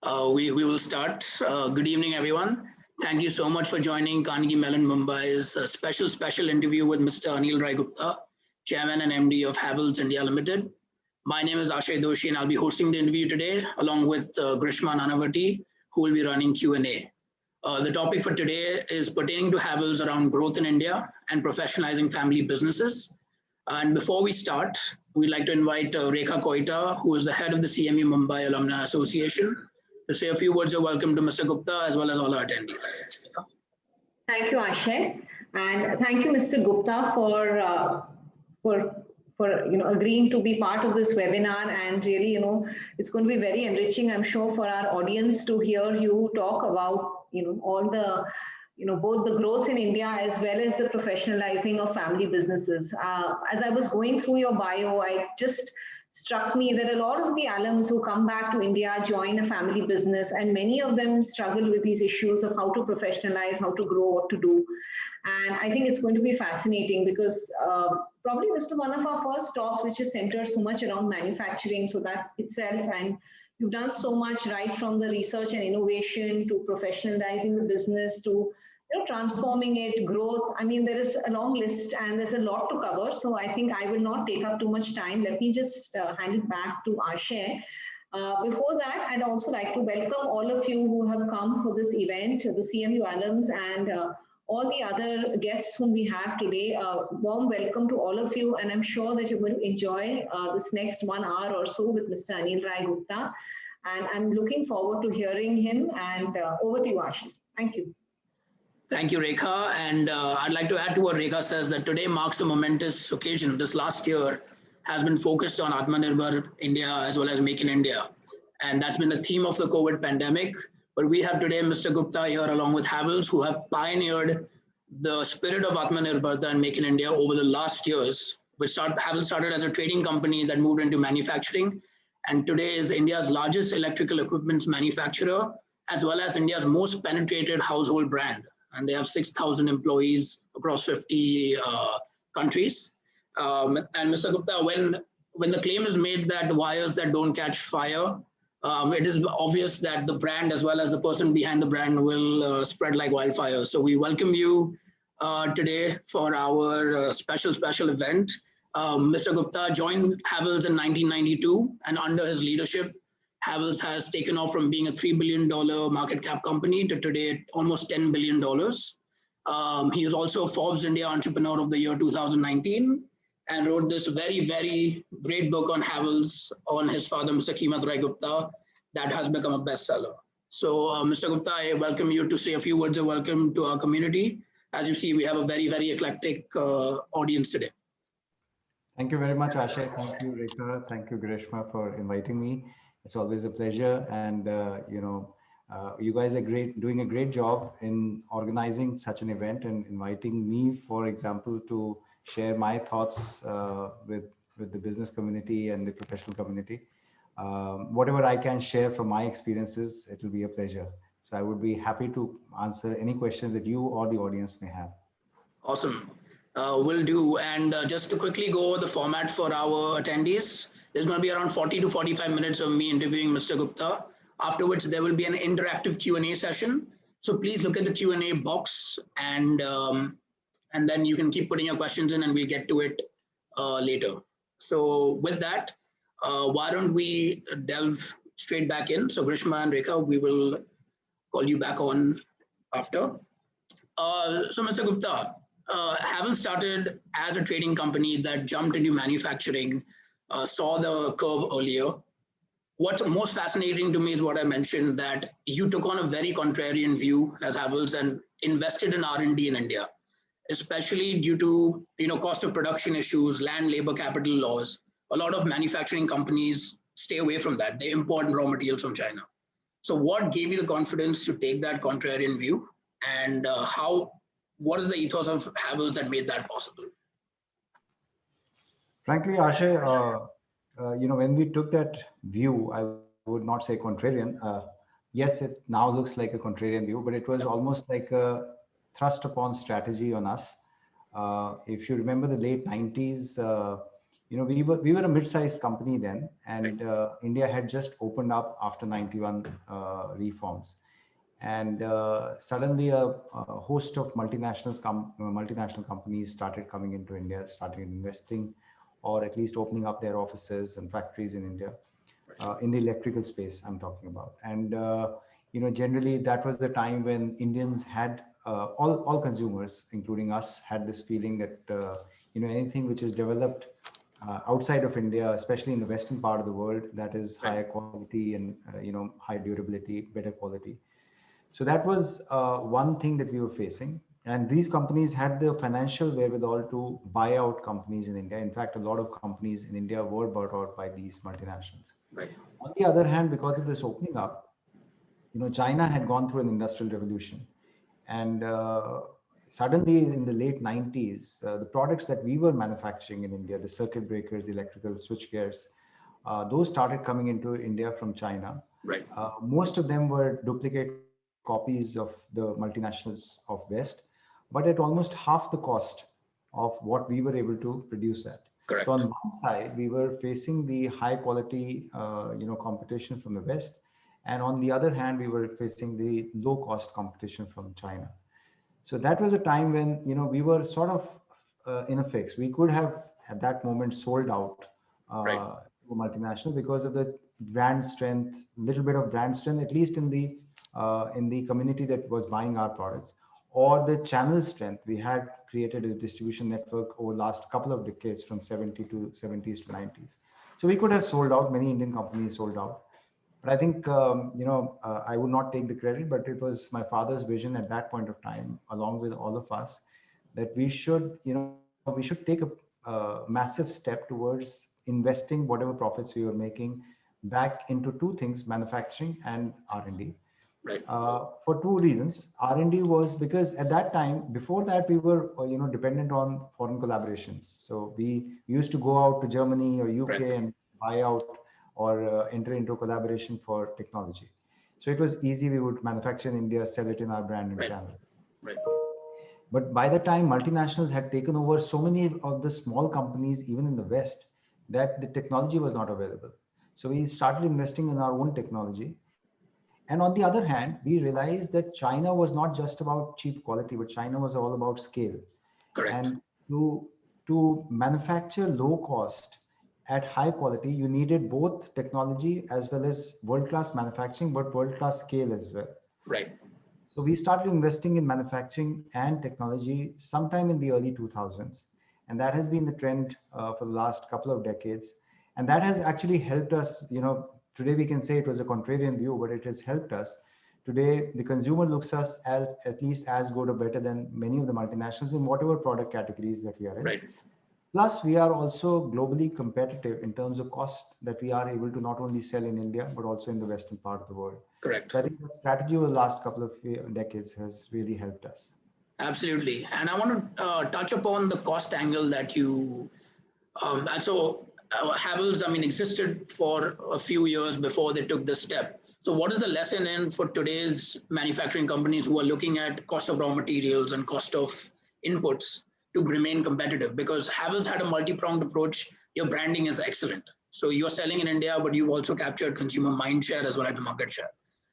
We will start. Good evening, everyone. Thank you so much for joining Carnegie Mellon Mumbai's special interview with Mr. Anil Rai Gupta, Chairman and MD of Havells India Limited. My name is Ashay Doshi, and I'll be hosting the interview today, along with Grishma Nanavati, who will be running Q&A. The topic for today is pertaining to Havells around growth in India and professionalizing family businesses. And before we start, we'd like to invite Rekha Koita, who is the head of the CMU Mumbai Alumni Association, to say a few words of welcome to Mr. Gupta as well as all our attendees. Thank you, Ashay, and thank you, Mr. Gupta, for agreeing to be part of this webinar. And really, it's going to be very enriching, I'm sure, for our audience to hear you talk about all the both the growth in India as well as the professionalizing of family businesses. As I was going through your bio, I just struck me that a lot of the alums who come back to India join a family business, and many of them struggle with these issues of how to professionalize, how to grow, what to do. And I think it's going to be fascinating because probably this is one of our first talks which is centered so much around manufacturing, so that itself, and you've done so much right from the research and innovation to professionalizing the business to transforming it, growth. I mean, there is a long list and there's a lot to cover. So I think I will not take up too much time. Let me just hand it back to Ashay. Before that, I'd also like to welcome all of you who have come for this event, the CMU alums and all the other guests whom we have today. Warm welcome to all of you, and I'm sure that you're going to enjoy this next 1 hour or so with Mr. Anil Rai Gupta. And I'm looking forward to hearing him. And over to you, Ashay. Thank you. Thank you, Rekha. And I'd like to add to what Rekha says, that today marks a momentous occasion. This last year has been focused on Atmanirbhar India as well as Make in India. And that's been the theme of the COVID pandemic. But we have today Mr. Gupta here along with Havells, who have pioneered the spirit of Atmanirbharta and Make in India over the last years. Havells started as a trading company that moved into manufacturing, and today is India's largest electrical equipment manufacturer, as well as India's most penetrated household brand. And they have 6,000 employees across 50 countries. And Mr. Gupta, when the claim is made that wires that don't catch fire, it is obvious that the brand as well as the person behind the brand will spread like wildfire. So we welcome you today for our special event. Mr. Gupta joined Havells in 1992, and under his leadership, Havells has taken off from being a $3 billion market cap company to today almost $10 billion. He is also Forbes India Entrepreneur of the Year 2019 and wrote this very great book on Havells on his father, Mr. Kimat Rai Gupta, that has become a bestseller. So, Mr. Gupta, I welcome you to say a few words of welcome to our community. As you see, we have a very eclectic audience today. Thank you very much, Ashay. Thank you, Rekha. Thank you, Grishma, for inviting me. It's always a pleasure, and you guys are doing a great job in organizing such an event and inviting me, for example, to share my thoughts with the business community and the professional community. Whatever I can share from my experiences, it will be a pleasure. So I would be happy to answer any questions that you or the audience may have. Awesome. Will do. And just to quickly go over the format for our attendees, there's going to be around 40 to 45 minutes of me interviewing Mr. Gupta, after which there will be an interactive Q&A session. So please look at the Q&A box, and then you can keep putting your questions in and we'll get to it later. So with that, why don't we delve straight back in? So Grishma and Rekha, we will call you back on after. So Mr. Gupta, Havells started as a trading company that jumped into manufacturing, saw the curve earlier. What's most fascinating to me is what I mentioned, that you took on a very contrarian view as Havells and invested in R&D in India, especially due to cost of production issues, land, labor, capital laws. A lot of manufacturing companies stay away from that. They import raw materials from China. So what gave you the confidence to take that contrarian view, and what is the ethos of Havells that made that possible? Frankly, Ashay, when we took that view, I would not say contrarian. Yes, it now looks like a contrarian view, but it was almost like a thrust upon strategy on us. If you remember the late 90s, we were a mid-sized company then, and India had just opened up after 91 reforms. And suddenly a host of multinational companies started coming into India, started investing, or at least opening up their offices and factories in India, in the electrical space I'm talking about. And generally that was the time when Indians had all consumers, including us, had this feeling that anything which is developed outside of India, especially in the western part of the world, that is higher quality and high durability, better quality. So that was one thing that we were facing. And these companies had the financial wherewithal to buy out companies in India. In fact, a lot of companies in India were bought out by these multinationals. Right. On the other hand, because of this opening up, China had gone through an industrial revolution. And suddenly in the late 90s, the products that we were manufacturing in India, the circuit breakers, electrical switch gears, those started coming into India from China. Right. Most of them were duplicate copies of the multinationals of West, but at almost half the cost of what we were able to produce at. Correct. So on one side, we were facing the high quality, competition from the West, and on the other hand, we were facing the low cost competition from China. So that was a time when we were sort of in a fix. We could have at that moment sold out to multinational because of the brand strength, little bit of brand strength, at least in the community that was buying our products, or the channel strength. We had created a distribution network over the last couple of decades from 70s to 90s. So we could have sold out. Many Indian companies sold out. But I think, I would not take the credit, but it was my father's vision at that point of time, along with all of us, that we should take a massive step towards investing whatever profits we were making back into two things: manufacturing and R&D. Right. For two reasons. R&D was because at that time, before that, we were dependent on foreign collaborations. So we used to go out to Germany or UK and buy out or enter into a collaboration for technology. So it was easy. We would manufacture in India, sell it in our brand and channel. Right. But by the time multinationals had taken over so many of the small companies, even in the West, that the technology was not available. So we started investing in our own technology. And on the other hand, we realized that China was not just about cheap quality, but China was all about scale. Correct. And to manufacture low cost at high quality, you needed both technology as well as world-class manufacturing, but world-class scale as well. Right. So we started investing in manufacturing and technology sometime in the early 2000s. And that has been the trend for the last couple of decades. And that has actually helped us, today we can say it was a contrarian view, but it has helped us. Today, the consumer looks us at least as good or better than many of the multinationals in whatever product categories that we are in. Right. Plus, we are also globally competitive in terms of cost, that we are able to not only sell in India, but also in the western part of the world. Correct. So I think the strategy over the last couple of decades has really helped us. Absolutely. And I want to touch upon the cost angle that you, Havells, existed for a few years before they took this step. So what is the lesson in for today's manufacturing companies who are looking at cost of raw materials and cost of inputs to remain competitive? Because Havells had a multi-pronged approach. Your branding is excellent. So you're selling in India, but you've also captured consumer mind share as well as market share.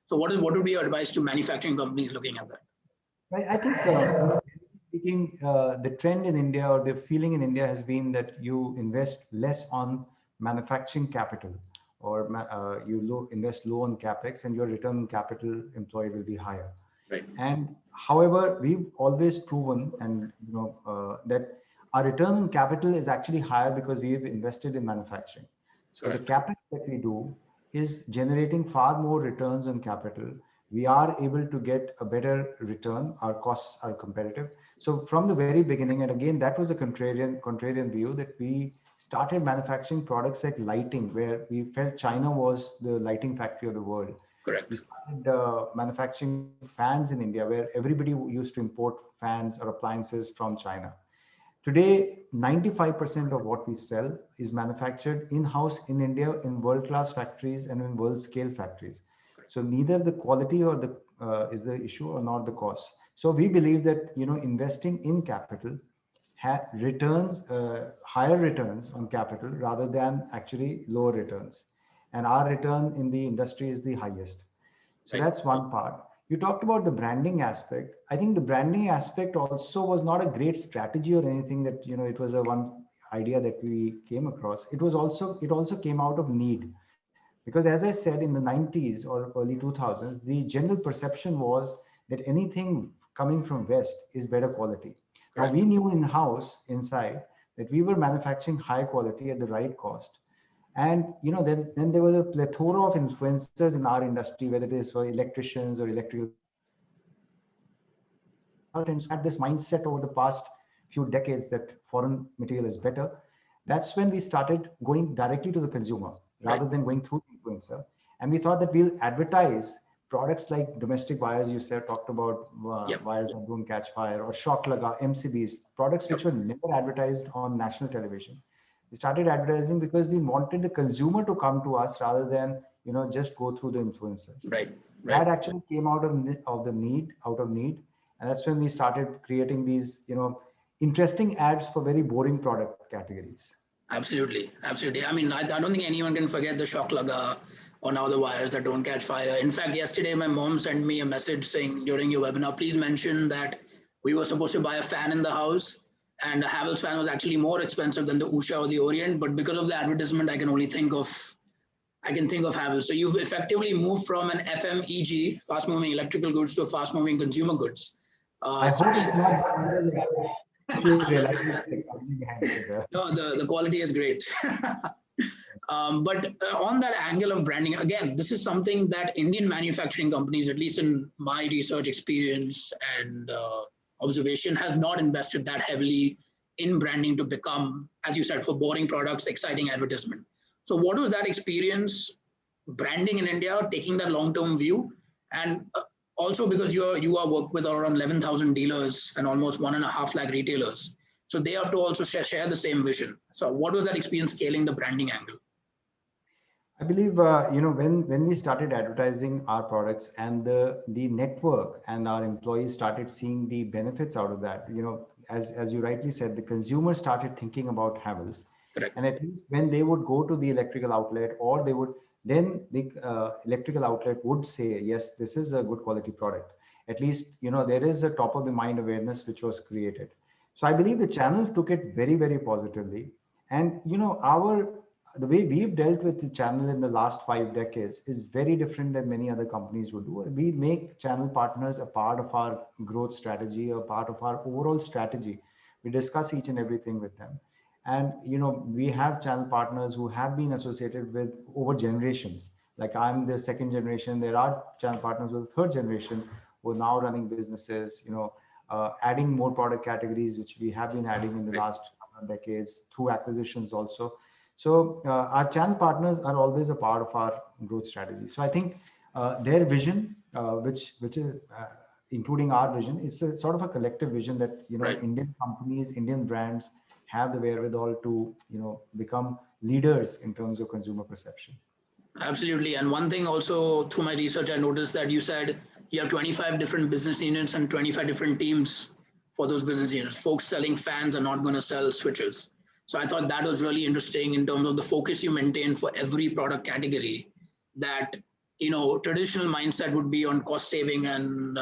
So what would be your advice to manufacturing companies looking at that? Right. I think speaking, the trend in India, or the feeling in India, has been that you invest less on manufacturing capital, or invest low on capex, and your return on capital employed will be higher. Right. And however, we've always proven, and that our return on capital is actually higher because we've invested in manufacturing. So the capex that we do is generating far more returns on capital. We are able to get a better return. Our costs are competitive. So from the very beginning, and again, that was a contrarian view, that we started manufacturing products like lighting, where we felt China was the lighting factory of the world. Correct. We started manufacturing fans in India, where everybody used to import fans or appliances from China. Today, 95% of what we sell is manufactured in-house in India, in world-class factories and in world-scale factories. So neither the quality or is the issue, or not the cost. So we believe that investing in capital returns, higher returns on capital rather than actually lower returns. And our return in the industry is the highest. So Right. that's one part. You talked about the branding aspect. I think the branding aspect also was not a great strategy or anything that, it was a one idea that we came across. It also came out of need. Because as I said, in the 90s or early 2000s, the general perception was that anything coming from West is better quality. Now Correct. we knew in-house, inside, that we were manufacturing high quality at the right cost. And then there was a plethora of influencers in our industry, whether it is for electricians or electrical consultants, had this mindset over the past few decades that foreign material is better. That's when we started going directly to the consumer Right. rather than going through the influencer. And we thought that we'll advertise products like domestic wires, you said, talked about Yep. wires that don't catch fire, or shock laga, MCBs, products which Yep. were never advertised on national television. We started advertising because we wanted the consumer to come to us rather than just go through the influencers. Right. That Right. actually came out of need, and that's when we started creating these interesting ads for very boring product categories. Absolutely. Absolutely. I mean, I don't think anyone can forget the shock laga or now the wires that don't catch fire. In fact, yesterday my mom sent me a message saying during your webinar, please mention that we were supposed to buy a fan in the house, and a Havells fan was actually more expensive than the Usha or the Orient. But because of the advertisement, I can think of Havells. So you've effectively moved from an FMEG, fast moving electrical goods, to a fast moving consumer goods. I hope Space. it's not if you realize the technology behind it as well. No, the quality is great. But on that angle of branding, again, this is something that Indian manufacturing companies, at least in my research experience and observation, has not invested that heavily in branding to become, as you said, for boring products, exciting advertisement. So what was that experience branding in India, taking that long-term view? And also because you are work with around 11,000 dealers and almost 1.5 lakh retailers. So they have to also share the same vision. So what was that experience scaling the branding angle? I believe when we started advertising our products and the network and our employees started seeing the benefits out of that. As you rightly said, the consumer started thinking about Havells, Correct. and at least when they would go to the electrical outlet, or they would then the electrical outlet would say, yes, this is a good quality product. At least there is a top of the mind awareness which was created. So I believe the channel took it very, very positively. And our the way we've dealt with the channel in the last 5 decades is very different than many other companies would do. We make channel partners a part of our growth strategy, a part of our overall strategy. We discuss each and everything with them. And we have channel partners who have been associated with over generations. Like I'm the second generation. There are channel partners with third generation who are now running businesses, adding more product categories, which we have been adding in the last decades through acquisitions also. So our channel partners are always a part of our growth strategy. So I think their vision, which is including our vision, is a sort of a collective vision that Right. Indian companies, Indian brands have the wherewithal to become leaders in terms of consumer perception. Absolutely. And one thing also through my research, I noticed that you said you have 25 different business units and 25 different teams for those business units. Folks selling fans are not going to sell switches. So I thought that was really interesting in terms of the focus you maintain for every product category. That traditional mindset would be on cost saving and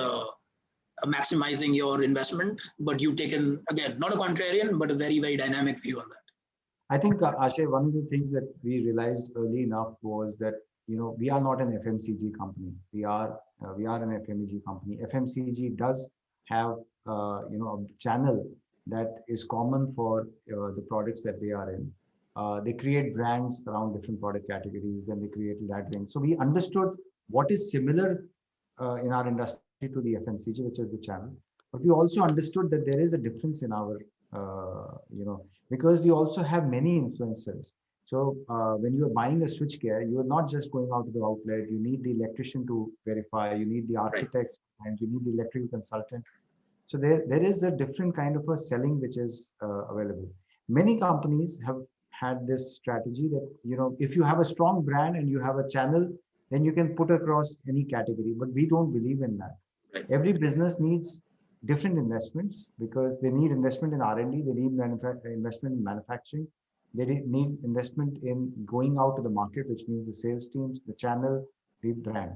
maximizing your investment, but you've taken, again, not a contrarian, but a very, very dynamic view on that. I think, Ashay, one of the things that we realized early enough was that we are not an FMCG company. We are an FMEG company. FMCG does have a channel that is common for the products that they are in. They create brands around different product categories. Then they created that range. So we understood what is similar in our industry to the FMCG, which is the channel. But we also understood that there is a difference in our because we also have many influencers. So when you are buying a switchgear, you are not just going out to the outlet. You need the electrician to verify. You need the architect, and you need the electrical consultant. So there is a different kind of a selling which is available. Many companies have had this strategy that if you have a strong brand and you have a channel, then you can put across any category. But we don't believe in that. Right. Every business needs different investments because they need investment in R&D, they need investment in manufacturing, they need investment in going out to the market, which means the sales teams, the channel, the brand.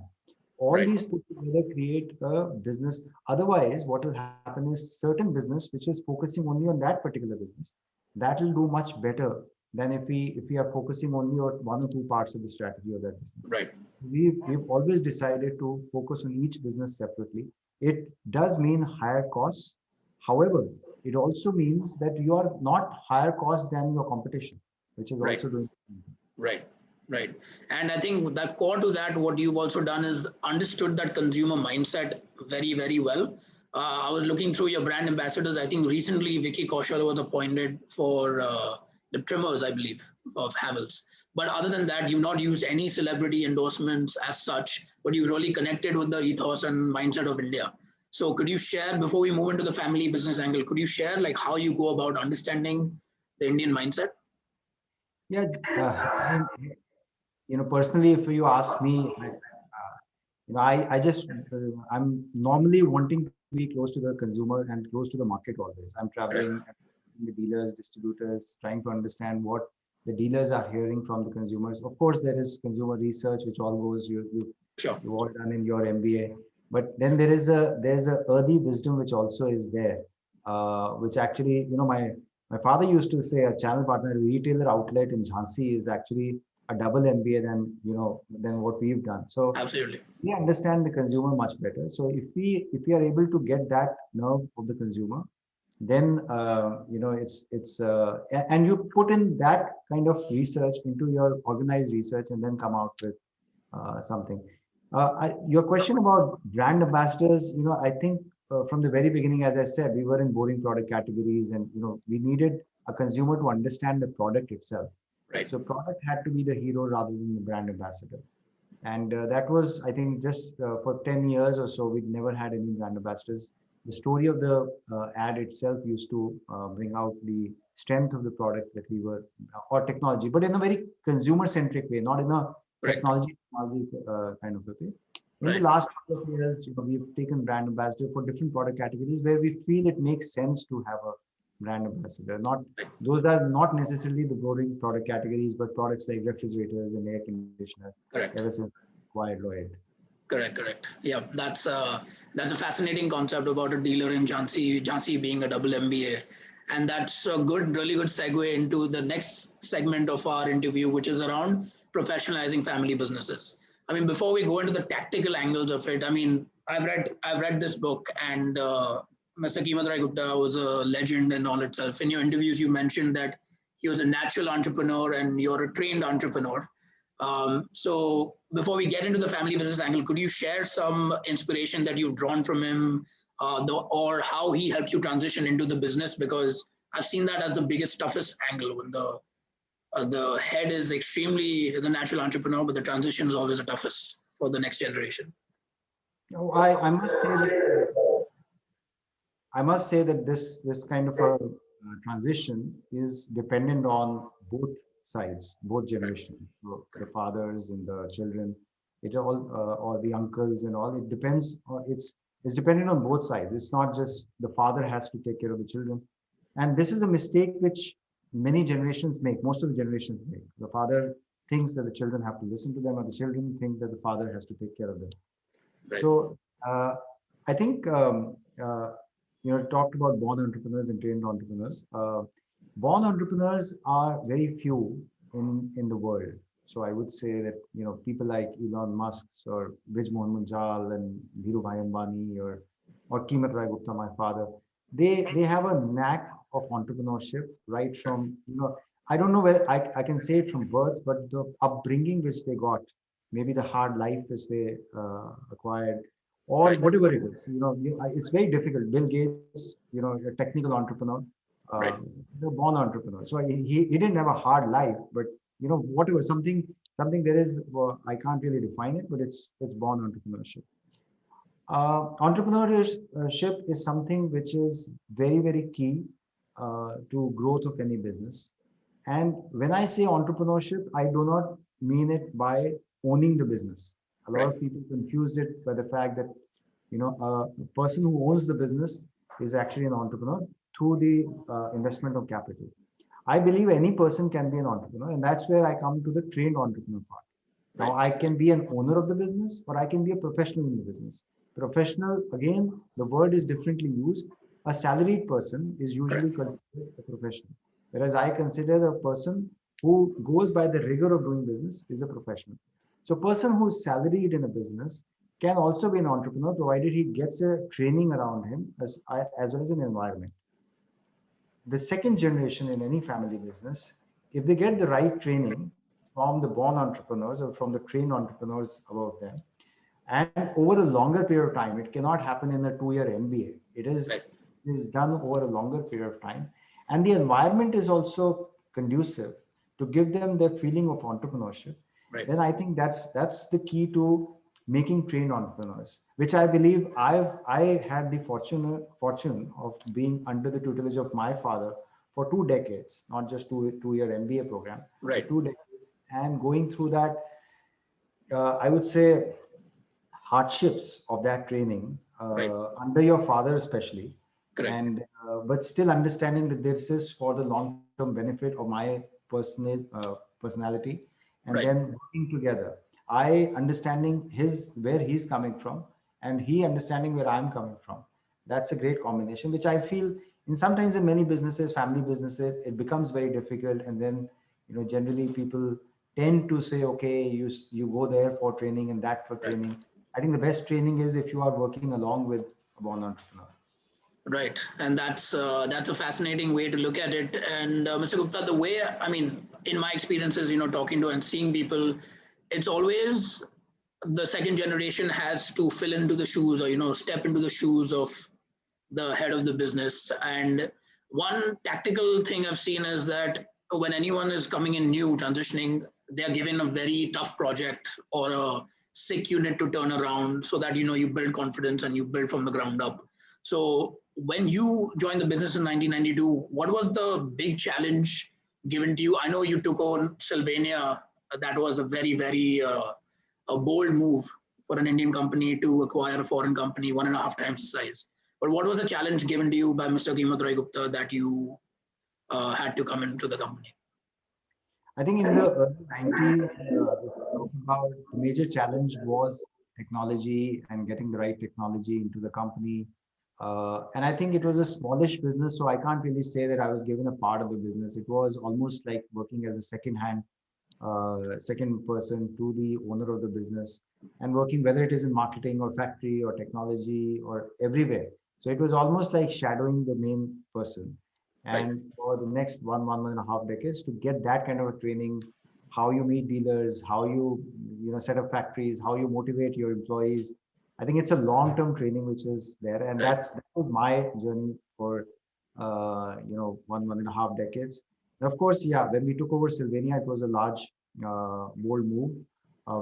All Right. these put together create a business. Otherwise, what will happen is certain business which is focusing only on that particular business, that will do much better than if we are focusing only on one or two parts of the strategy of that business. Right. We've always decided to focus on each business separately. It does mean higher costs. However, it also means that you are not higher cost than your competition, which is Right. also doing. Right. Right. And I think that core to that, what you've also done is understood that consumer mindset very, very well. I was looking through your brand ambassadors. I think recently Vicky Kaushal was appointed for the trimmers, I believe, of Havells. But other than that, you've not used any celebrity endorsements as such, but you really connected with the ethos and mindset of India. So could you share, before we move into the family business angle, could you share like how you go about understanding the Indian mindset? Yeah, I mean, personally, if you ask me, I just, I'm normally wanting to be close to the consumer and close to the market always. I'm Right. traveling the dealers, distributors, trying to understand what the dealers are hearing from the consumers. Of course, there is consumer research, which all goes, Sure. you've all done in your MBA. But then there's a early wisdom which also is there, which actually, my father used to say a channel partner, a retailer outlet in Jhansi is actually a double MBA than what we've done. So Absolutely. we understand the consumer much better. So if we are able to get that nerve of the consumer, then and you put in that kind of research into your organized research and then come out with something. Your question about brand ambassadors, I think from the very beginning, as I said, we were in boring product categories, and we needed a consumer to understand the product itself. Right. So product had to be the hero rather than the brand ambassador. And that was, I think, just for 10 years or so, we'd never had any brand ambassadors. The story of the ad itself used to bring out the strength of the product that we were, or technology, but in a very consumer-centric way, not in a Right. technology kind of a way. In the Right. last couple of years, we've taken brand ambassador for different product categories where we feel it makes sense to have a brand ambassador. Not those are not necessarily the boring product categories, but products like refrigerators and air conditioners. Correct. Ever since acquired Lloyd. Correct. Yeah, that's a fascinating concept about a dealer in Jhansi being a double MBA, and that's a really good segue into the next segment of our interview, which is around professionalizing family businesses. I mean, before we go into the tactical angles of it, I mean, I've read this book, and Mr. Kimat Rai Gupta was a legend in all itself. In your interviews, you mentioned that he was a natural entrepreneur, and you're a trained entrepreneur. So before we get into the family business angle, could you share some inspiration that you've drawn from him, or how he helped you transition into the business? Because I've seen that as the biggest, toughest angle when the head is the natural entrepreneur, but the transition is always the toughest for the next generation. No, I must say that this kind of a transition is dependent on both sides, both generations, so the fathers and the children, it all or the uncles and all. It depends. It's dependent on both sides. It's not just the father has to take care of the children, and this is a mistake which many generations make. Most of the generations make. The father thinks that the children have to listen to them, or the children think that the father has to take care of them. Right. So I think talked about born entrepreneurs and trained entrepreneurs. Born entrepreneurs are very few in the world. So I would say that people like Elon Musk or Brij Mohammed Jal and Dhirubhai Ambani or Kimat Rai Gupta, my father, they have a knack of entrepreneurship right from I don't know whether I can say it from birth, but the upbringing which they got, maybe the hard life which they acquired, or Right. whatever it is. It's very difficult. Bill Gates, a technical entrepreneur, uh, Right. a born entrepreneur. So he didn't have a hard life, but whatever something there is. I can't really define it, but it's born entrepreneurship. Entrepreneurship is something which is very, very key to growth of any business. And when I say entrepreneurship, I do not mean it by owning the business. A lot Right. of people confuse it by the fact that a person who owns the business is actually an entrepreneur through the investment of capital. I believe any person can be an entrepreneur, and that's where I come to the trained entrepreneur part. Now, I can be an owner of the business, or I can be a professional in the business. Professional, again, the word is differently used. A salaried person is usually considered a professional, whereas I consider the person who goes by the rigor of doing business is a professional. So, a person who's salaried in a business can also be an entrepreneur, provided he gets a training around him as well as an environment. The second generation in any family business, if they get the right training from the born entrepreneurs or from the trained entrepreneurs about them, and over a longer period of time, it cannot happen in a 2-year MBA. It is done over a longer period of time, and the environment is also conducive to give them the feeling of entrepreneurship. Then I think that's the key to making trained entrepreneurs, which I believe I had the fortune of being under the tutelage of my father for 2 decades, not just 2-year MBA program, 2 decades, and going through that, I would say, hardships of that training under your father especially. And but still understanding that this is for the long-term benefit of my personality, and then working together, I understanding where he's coming from and he understanding where I'm coming from. That's a great combination, which I feel sometimes in many businesses, family businesses, it becomes very difficult. And then, generally people tend to say, okay, you go there for training and that for training. I think the best training is if you are working along with a born entrepreneur. Right, and that's a fascinating way to look at it. And Mr. Gupta, the way, I mean, in my experiences, talking to and seeing people, it's always the second generation has to fill into the shoes, or step into the shoes of the head of the business. And one tactical thing I've seen is that when anyone is coming in new, transitioning, they are given a very tough project or a sick unit to turn around, so that you build confidence and you build from the ground up. So when you joined the business in 1992, what was the big challenge given to you? I know you took on Sylvania. That was a very, very a bold move for an Indian company to acquire a foreign company 1.5 times the size. But what was the challenge given to you by Mr. Kimat Rai Gupta that you had to come into the company? I think in the early 90s, about the major challenge was technology and getting the right technology into the company. And I think it was a smallish business, so I can't really say that I was given a part of the business. It was almost like working as a second person to the owner of the business, and working whether it is in marketing or factory or technology or everywhere. So it was almost like shadowing the main person. And for the next 1.5 decades, to get that kind of a training, how you meet dealers, how you set up factories, how you motivate your employees. I think it's a long-term training which is there, and that was my journey for 1.5 decades. And of course, yeah, when we took over Sylvania, it was a large, bold move.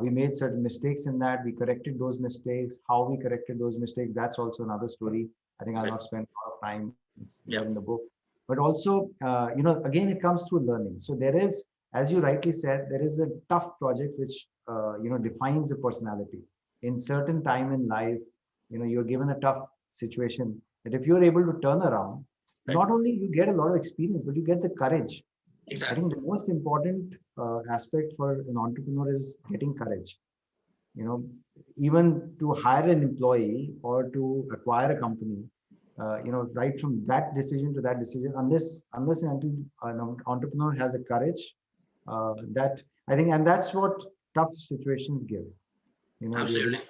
We made certain mistakes in that. We corrected those mistakes. How we corrected those mistakes, that's also another story. I think I'll not spend a lot of time. It's there in the book. But also, again, it comes through learning. So there is, as you rightly said, there is a tough project which, defines a personality. In certain time in life, you're given a tough situation that if you're able to turn around, not only you get a lot of experience, but you get the courage. I think the most important aspect for an entrepreneur is getting courage. Even to hire an employee or to acquire a company, right from that decision to that decision, unless and until an entrepreneur has a courage, that I think, and that's what tough situations give. Absolutely.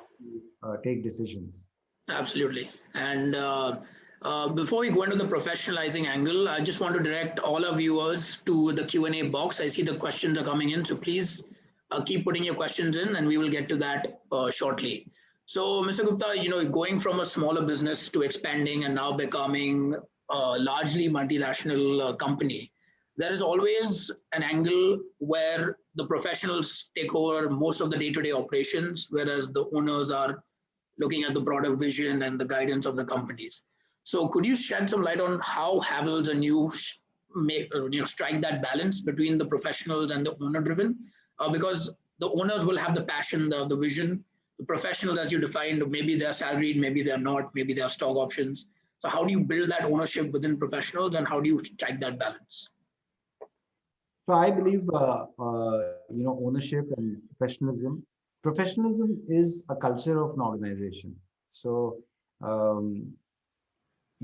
Take decisions. Absolutely. And before we go into the professionalizing angle, I just want to direct all our viewers to the Q&A box. I see the questions are coming in, so please keep putting your questions in, and we will get to that shortly. So, Mr. Gupta, going from a smaller business to expanding and now becoming a largely multinational company, there is always an angle where the professionals take over most of the day-to-day operations, whereas the owners are looking at the broader vision and the guidance of the companies. So could you shed some light on how Havells and you strike that balance between the professionals and the owner-driven? Because the owners will have the passion, the vision. The professionals, as you defined, maybe they're salaried, maybe they're not, maybe they have stock options. So how do you build that ownership within professionals, and how do you strike that balance? So I believe, ownership and professionalism. Professionalism is a culture of an organization. So, um,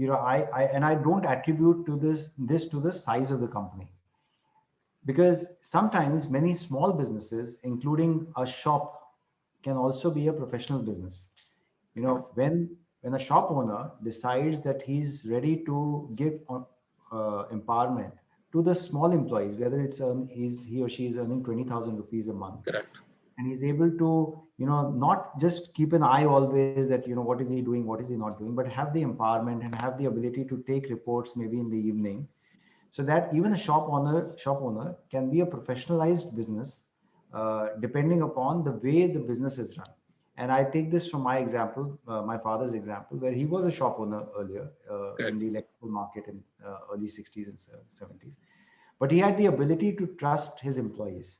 I don't attribute to this to the size of the company, because sometimes many small businesses, including a shop, can also be a professional business. When a shop owner decides that he's ready to give empowerment to the small employees, whether he or she is earning 20,000 rupees a month, Correct. and he's able to not just keep an eye always that what is he doing, what is he not doing, but have the empowerment and have the ability to take reports maybe in the evening, so that even a shop owner can be a professionalized business, depending upon the way the business is run. And I take this from my example, my father's example, where he was a shop owner earlier, in Correct. the electrical market in early 60s and 70s, but he had the ability to trust his employees,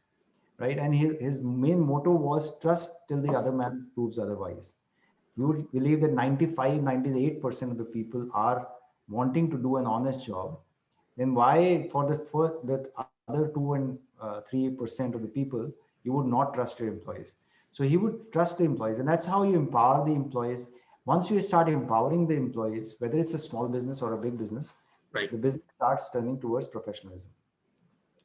right? And his main motto was trust till the other man proves otherwise. You would believe that 95, 98% of the people are wanting to do an honest job. Then why for that other 2 and 3% of the people you would not trust your employees? So he would trust the employees, and that's how you empower the employees. Once you start empowering the employees, whether it's a small business or a big business, Right. the business starts turning towards professionalism.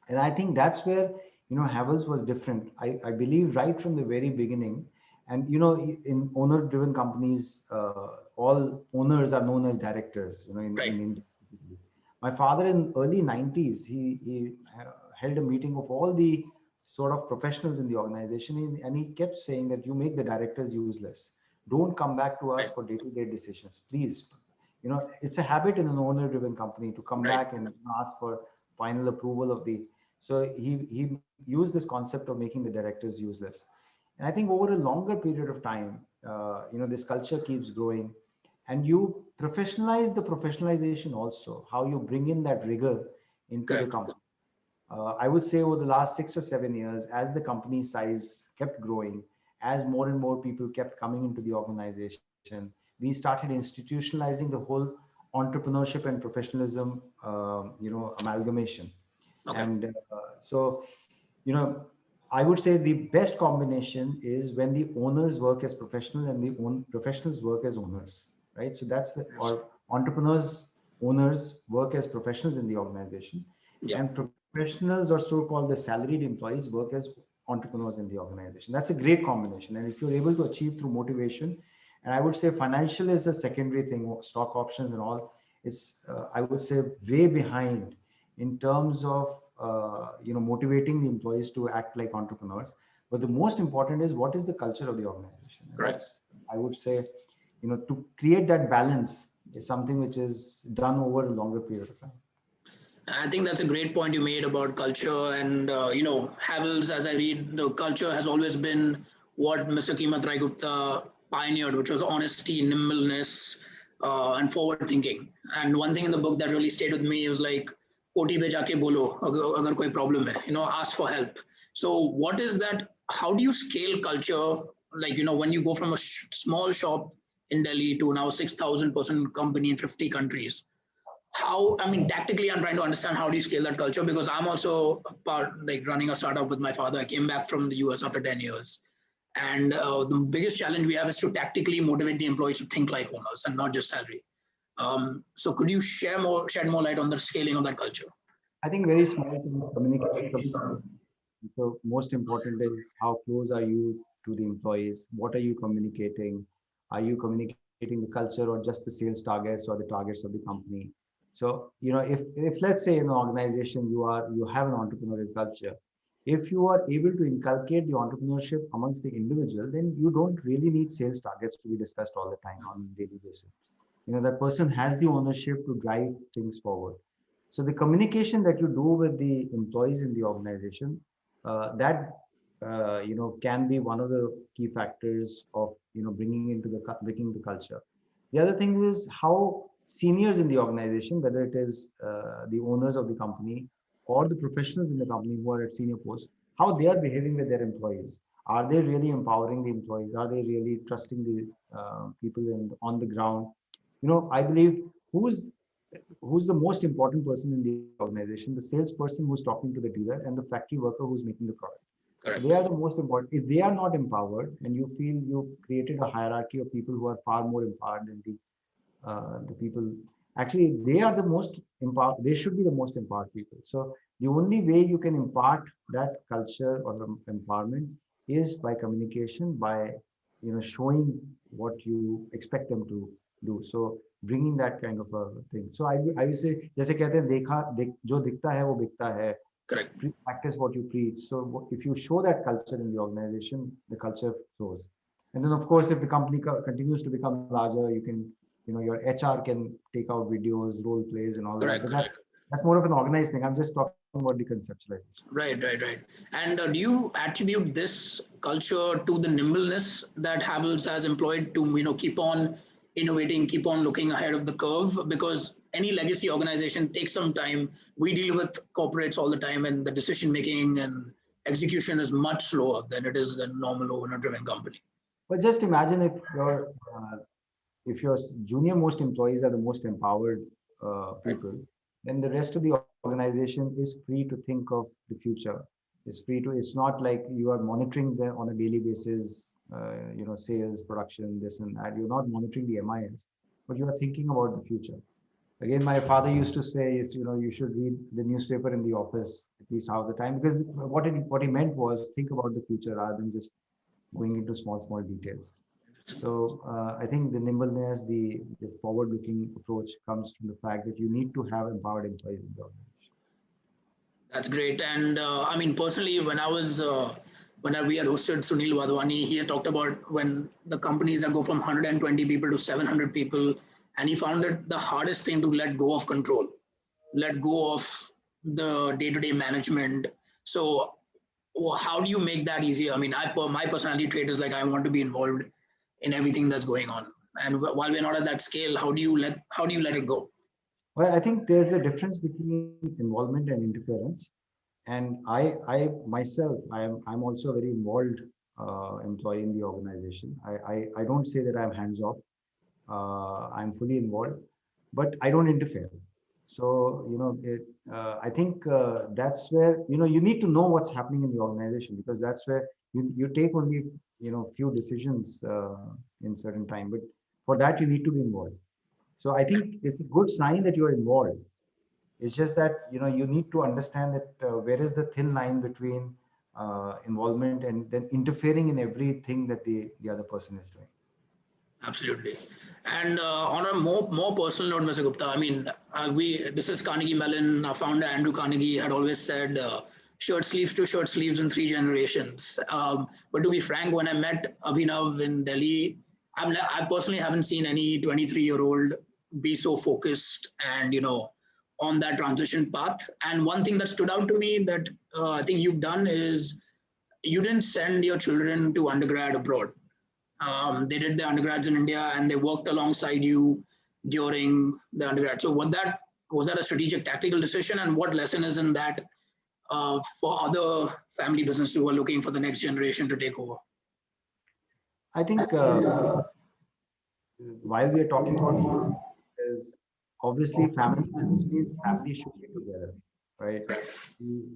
And I think that's where Havels was different. I believe right from the very beginning. And in owner driven companies, all owners are known as directors, Right. in India. My father in early 90s, he held a meeting of all the sort of professionals in the organization, and he kept saying that you make the directors useless. Don't come back to us Right. for day-to-day decisions, please. It's a habit in an owner driven company to come Right. back and ask for final approval of the. So he used this concept of making the directors useless. And I think over a longer period of time, this culture keeps growing, and you professionalize the professionalization also, how you bring in that rigor into the Correct. company. I would say over the last 6 or 7 years, as the company size kept growing, as more and more people kept coming into the organization, we started institutionalizing the whole entrepreneurship and professionalism, amalgamation. Okay. And so, you know, I would say the best combination is when the owners work as professionals and the professionals work as owners, right? So that's or entrepreneurs, owners work as professionals in the organization, Yeah. and professionals or so-called the salaried employees work as entrepreneurs in the organization. That's a great combination. And if you're able to achieve through motivation, and I would say financial is a secondary thing, stock options and all, it's, I would say, way behind in terms of motivating the employees to act like entrepreneurs. But the most important is what is the culture of the organization, and Right. that's, I would say, to create that balance is something which is done over a longer period of time. I think that's a great point you made about culture. And, Havells, as I read, the culture has always been what Mr. Kimat Rai Gupta pioneered, which was honesty, nimbleness, and forward thinking. And one thing in the book that really stayed with me was like, Koti pe jaake bolo, agar koi problem hai, ask for help. So, what is that? How do you scale culture? Like, when you go from a small shop in Delhi to now 6,000-person company in 50 countries, how, I mean, tactically I'm trying to understand how do you scale that culture, because I'm also part, like, running a startup with my father. I came back from the US after 10 years, and the biggest challenge we have is to tactically motivate the employees to think like owners and not just salary. So could you shed more light on the scaling of that culture? I think very small things, communication. So most important is how close are you to the employees? What are you communicating? Are you communicating the culture or just the sales targets or the targets of the company? So, if let's say in an organization you have an entrepreneurial culture, if you are able to inculcate the entrepreneurship amongst the individual, then you don't really need sales targets to be discussed all the time on a daily basis. That person has the ownership to drive things forward. So the communication that you do with the employees in the organization, that can be one of the key factors of bringing the culture. The other thing is how seniors in the organization, whether it is the owners of the company or the professionals in the company who are at senior posts, how they are behaving with their employees. Are they really empowering the employees? Are they really trusting the people on the ground? I believe who's the most important person in the organization? The salesperson who's talking to the dealer and the factory worker who's making the product. Correct. They are the most important. If they are not empowered, and you feel you've created a hierarchy of people who are far more empowered than the people, actually they are the most empowered. They should be the most empowered people. So the only way you can impart that culture or empowerment is by communication, by showing what you expect them to do. So bringing that kind of a thing. So I would say, जैसे कहते हैं जो दिखता है वो बिकता है. Correct. Practice what you preach. So if you show that culture in the organization, the culture flows. And then of course, if the company continues to become larger, you can, your HR can take out videos, role plays and all Correct, that. But that's more of an organized thing. I'm just talking about the conceptualization. Right. And do you attribute this culture to the nimbleness that Havells has employed to, keep on innovating, keep on looking ahead of the curve? Because any legacy organization takes some time. We deal with corporates all the time, and the decision making and execution is much slower than it is than normal owner-driven company. But just imagine if your junior most employees are the most empowered people, then the rest of the organization is free to think of the future. It's not like you are monitoring them on a daily basis, sales, production, this and that. You're not monitoring the MIS, but you are thinking about the future. Again, my father used to say, you should read the newspaper in the office at least half the time, because what he meant was think about the future rather than just going into small details. So I think the nimbleness, the forward-looking approach comes from the fact that you need to have empowered employees in the organization. That's great. And I mean, personally, when we had hosted Sunil Wadhwani, he had talked about when the companies that go from 120 people to 700 people, and he found it the hardest thing to let go of control, let go of the day-to-day management. So how do you make that easier? I mean, my personality trait is like, I want to be involved in everything that's going on. And while we're not at that scale, how do you let it go? Well, I think there's a difference between involvement and interference. And I myself, I'm also a very involved employee in the organization. I don't say that I'm hands off. I'm fully involved, but I don't interfere. So, I think that's where, you need to know what's happening in the organization, because that's where you take only, few decisions in certain time, but for that you need to be involved. So I think it's a good sign that you are involved. It's just that, you need to understand that where is the thin line between involvement and then interfering in everything that the other person is doing. Absolutely. And on a more personal note, Mr. Gupta, I mean, this is Carnegie Mellon. Our founder, Andrew Carnegie, had always said shirt sleeves to shirt sleeves in 3 generations. But to be frank, when I met Abhinav in Delhi, I personally haven't seen any 23-year-old be so focused and, on that transition path. And one thing that stood out to me that I think you've done is you didn't send your children to undergrad abroad. They did the undergrads in India and they worked alongside you during the undergrad. So was that a strategic tactical decision, and what lesson is in that for other family businesses who are looking for the next generation to take over? I think while we are talking about is obviously family business means family should be together, right?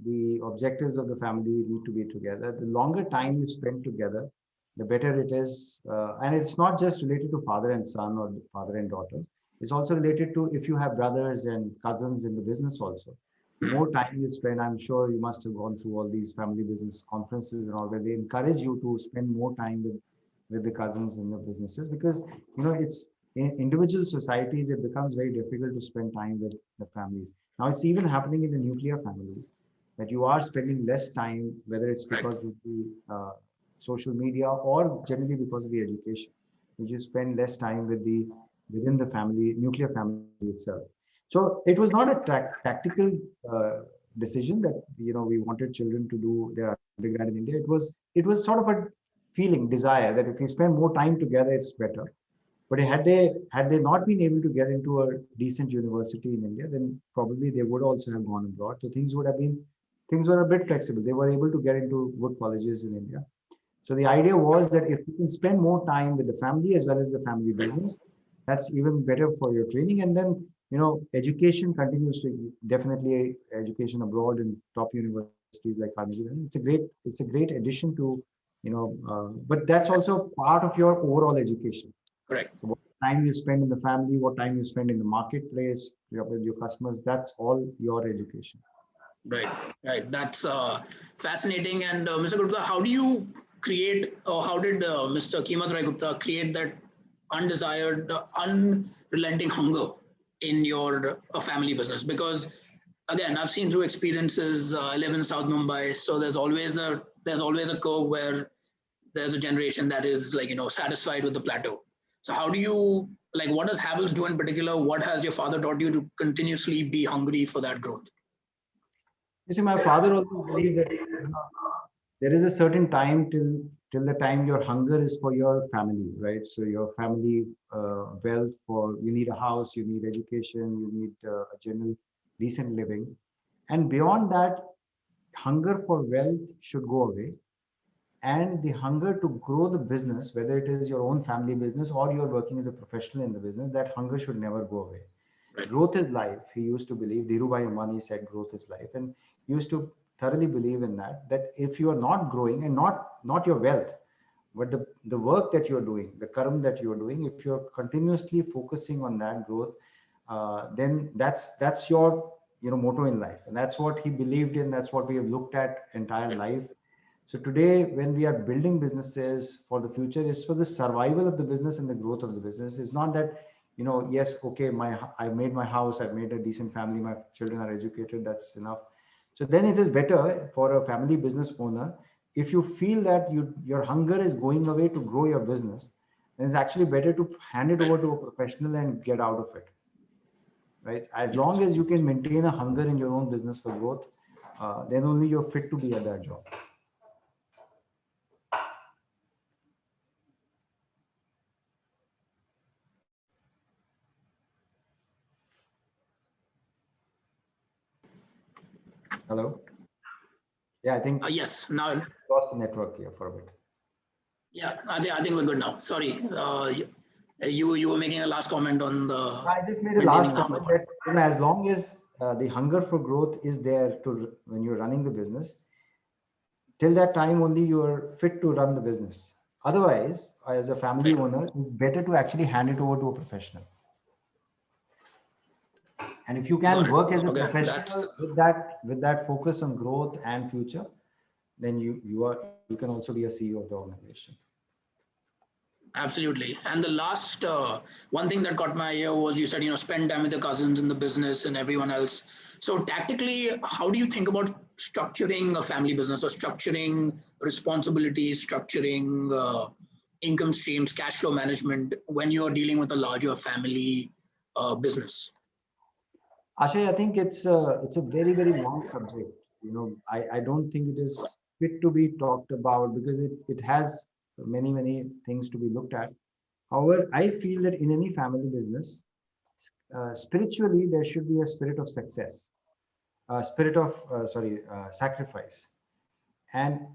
The objectives of the family need to be together. The longer time you spend together, the better it is. And it's not just related to father and son or father and daughter. It's also related to if you have brothers and cousins in the business also. The more time you spend, I'm sure you must have gone through all these family business conferences and all, where they encourage you to spend more time with the cousins in the businesses, because, it's in individual societies, it becomes very difficult to spend time with the families. Now it's even happening in the nuclear families, that you are spending less time, whether it's because of the social media or generally because of the education. You spend less time within the family, nuclear family itself. So it was not a tactical decision that we wanted children to do their undergrad in India. It was sort of a feeling, desire that if we spend more time together, it's better. But had they not been able to get into a decent university in India, then probably they would also have gone abroad. So things were a bit flexible. They were able to get into good colleges in India. So the idea was that if we can spend more time with the family as well as the family business, that's even better for your training. And then, education continues to definitely education abroad in top universities like Carnegie Mellon. It's a great addition to, but that's also part of your overall education. Correct. So what time you spend in the family, what time you spend in the marketplace, with your customers, that's all your education. Right, right. That's fascinating. And Mr. Gupta, how do you create, or how did Mr. Kimat Rai Gupta create that undesired, unrelenting hunger in your family business? Because again, I've seen through experiences. I live in South Mumbai, so there's always a curve where there's a generation that is like satisfied with the plateau. So how do you like? What does Havells do in particular? What has your father taught you to continuously be hungry for that growth? You see, my father also believed that there is a certain time till the time your hunger is for your family, right? So your family wealth, for you need a house, you need education, you need a general decent living, and beyond that, hunger for wealth should go away, and the hunger to grow the business, whether it is your own family business or you're working as a professional in the business, that hunger should never go away. Right. Growth is life. He used to believe, Dhirubhai Ambani said growth is life, and he used to thoroughly believe in that if you are not growing, and not your wealth, but the work that you're doing, the karma that you're doing, if you're continuously focusing on that growth, then that's your motto in life, and that's what he believed in. That's what we have looked at entire life. So today, when we are building businesses for the future, it's for the survival of the business and the growth of the business. It's not that, yes, okay, I made my house, I've made a decent family, my children are educated, that's enough. So then it is better for a family business owner, if you feel that your hunger is going away to grow your business, then it's actually better to hand it over to a professional and get out of it. Right? As long as you can maintain a hunger in your own business for growth, then only you're fit to be at that job. Hello? Yeah, I think Yes, now, lost the network here for a bit. yeah, I think we're good now. Sorry, you were making a last comment on the. I just made a maintaining last the hunger comment part. that as long as the hunger for growth is there to when you're running the business, till that time only you are fit to run the business. Otherwise, as a family Right. owner, it's better to actually hand it over to a professional. And if you Got can it. work as a Okay, that's professional with that focus on growth and future, then you can also be a CEO of the organization. absolutely. And the last one thing that caught my ear was you said spend time with the cousins in the business and everyone else. So tactically, how do you think about structuring a family business or structuring responsibilities, structuring income streams, cash flow management when you are dealing with a larger family business? Ashay, I think it's a very, very long subject. I don't think it is fit to be talked about because it has many, many things to be looked at. However, I feel that in any family business, spiritually, there should be a spirit of success, spirit of, sacrifice. And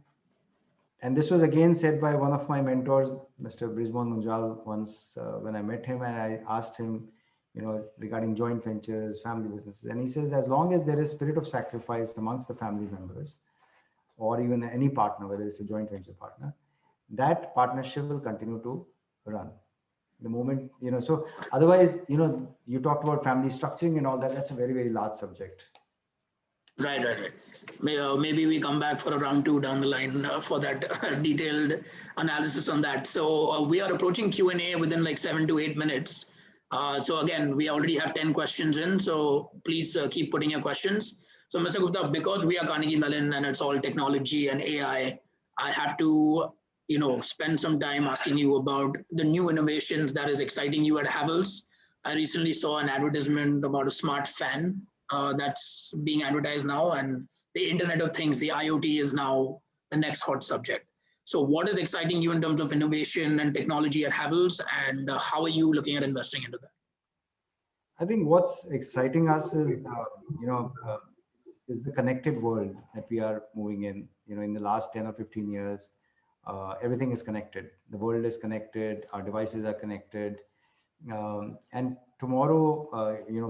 and this was again said by one of my mentors, Mr. Brisbane Munjal, once when I met him and I asked him, regarding joint ventures, family businesses. And he says, as long as there is spirit of sacrifice amongst the family members, or even any partner, whether it's a joint venture partner, that partnership will continue to run. The moment, so otherwise, you talked about family structuring and all that. That's a very, very large subject. Right, right, right. Maybe we come back for a round two down the line for that detailed analysis on that. So we are approaching Q&A within like 7 to 8 minutes. So again, we already have 10 questions in. So please keep putting your questions. So Mr. Gupta, because we are Carnegie Mellon and it's all technology and AI, I have to spend some time asking you about the new innovations that is exciting you at Havells. I recently saw an advertisement about a smart fan that's being advertised now, and the Internet of Things, the IoT, is now the next hot subject. So, what is exciting you in terms of innovation and technology at Havells, and how are you looking at investing into that? I think what's exciting us is, is the connected world that we are moving in. In the last 10 or 15 years, everything is connected. The world is connected. Our devices are connected. And tomorrow,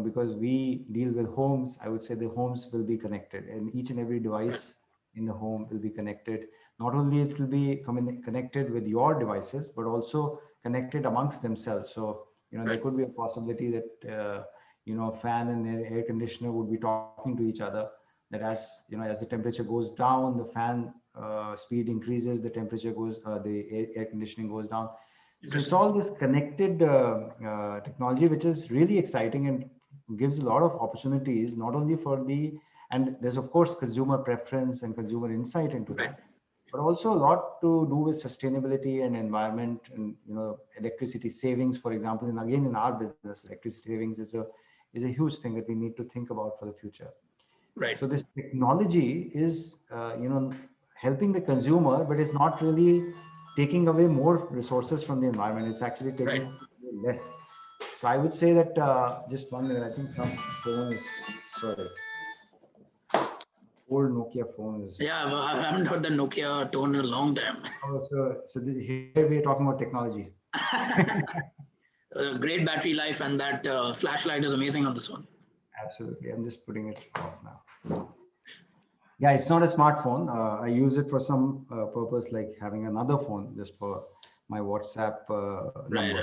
because we deal with homes, I would say the homes will be connected, and each and every device in the home will be connected. Not only it will be connected with your devices, but also connected amongst themselves. So, there could be a possibility that, fan and air conditioner would be talking to each other. That as the temperature goes down, the fan speed increases, the temperature goes, the air conditioning goes down. So it's all this connected technology, which is really exciting and gives a lot of opportunities, not only and there's of course consumer preference and consumer insight into that, but also a lot to do with sustainability and environment and, electricity savings, for example. And again, in our business, electricity savings is a huge thing that we need to think about for the future. Right. So this technology is, helping the consumer, but it's not really taking away more resources from the environment. It's actually taking less. So I would say that, just 1 minute, I think some phone is, sorry, old Nokia phone is. Yeah, I haven't heard the Nokia tone in a long time. Oh, so here we are talking about technology. Great battery life, and that flashlight is amazing on this one. Absolutely. I'm just putting it off now. Yeah, it's not a smartphone. I use it for some purpose, like having another phone just for my WhatsApp number. Right.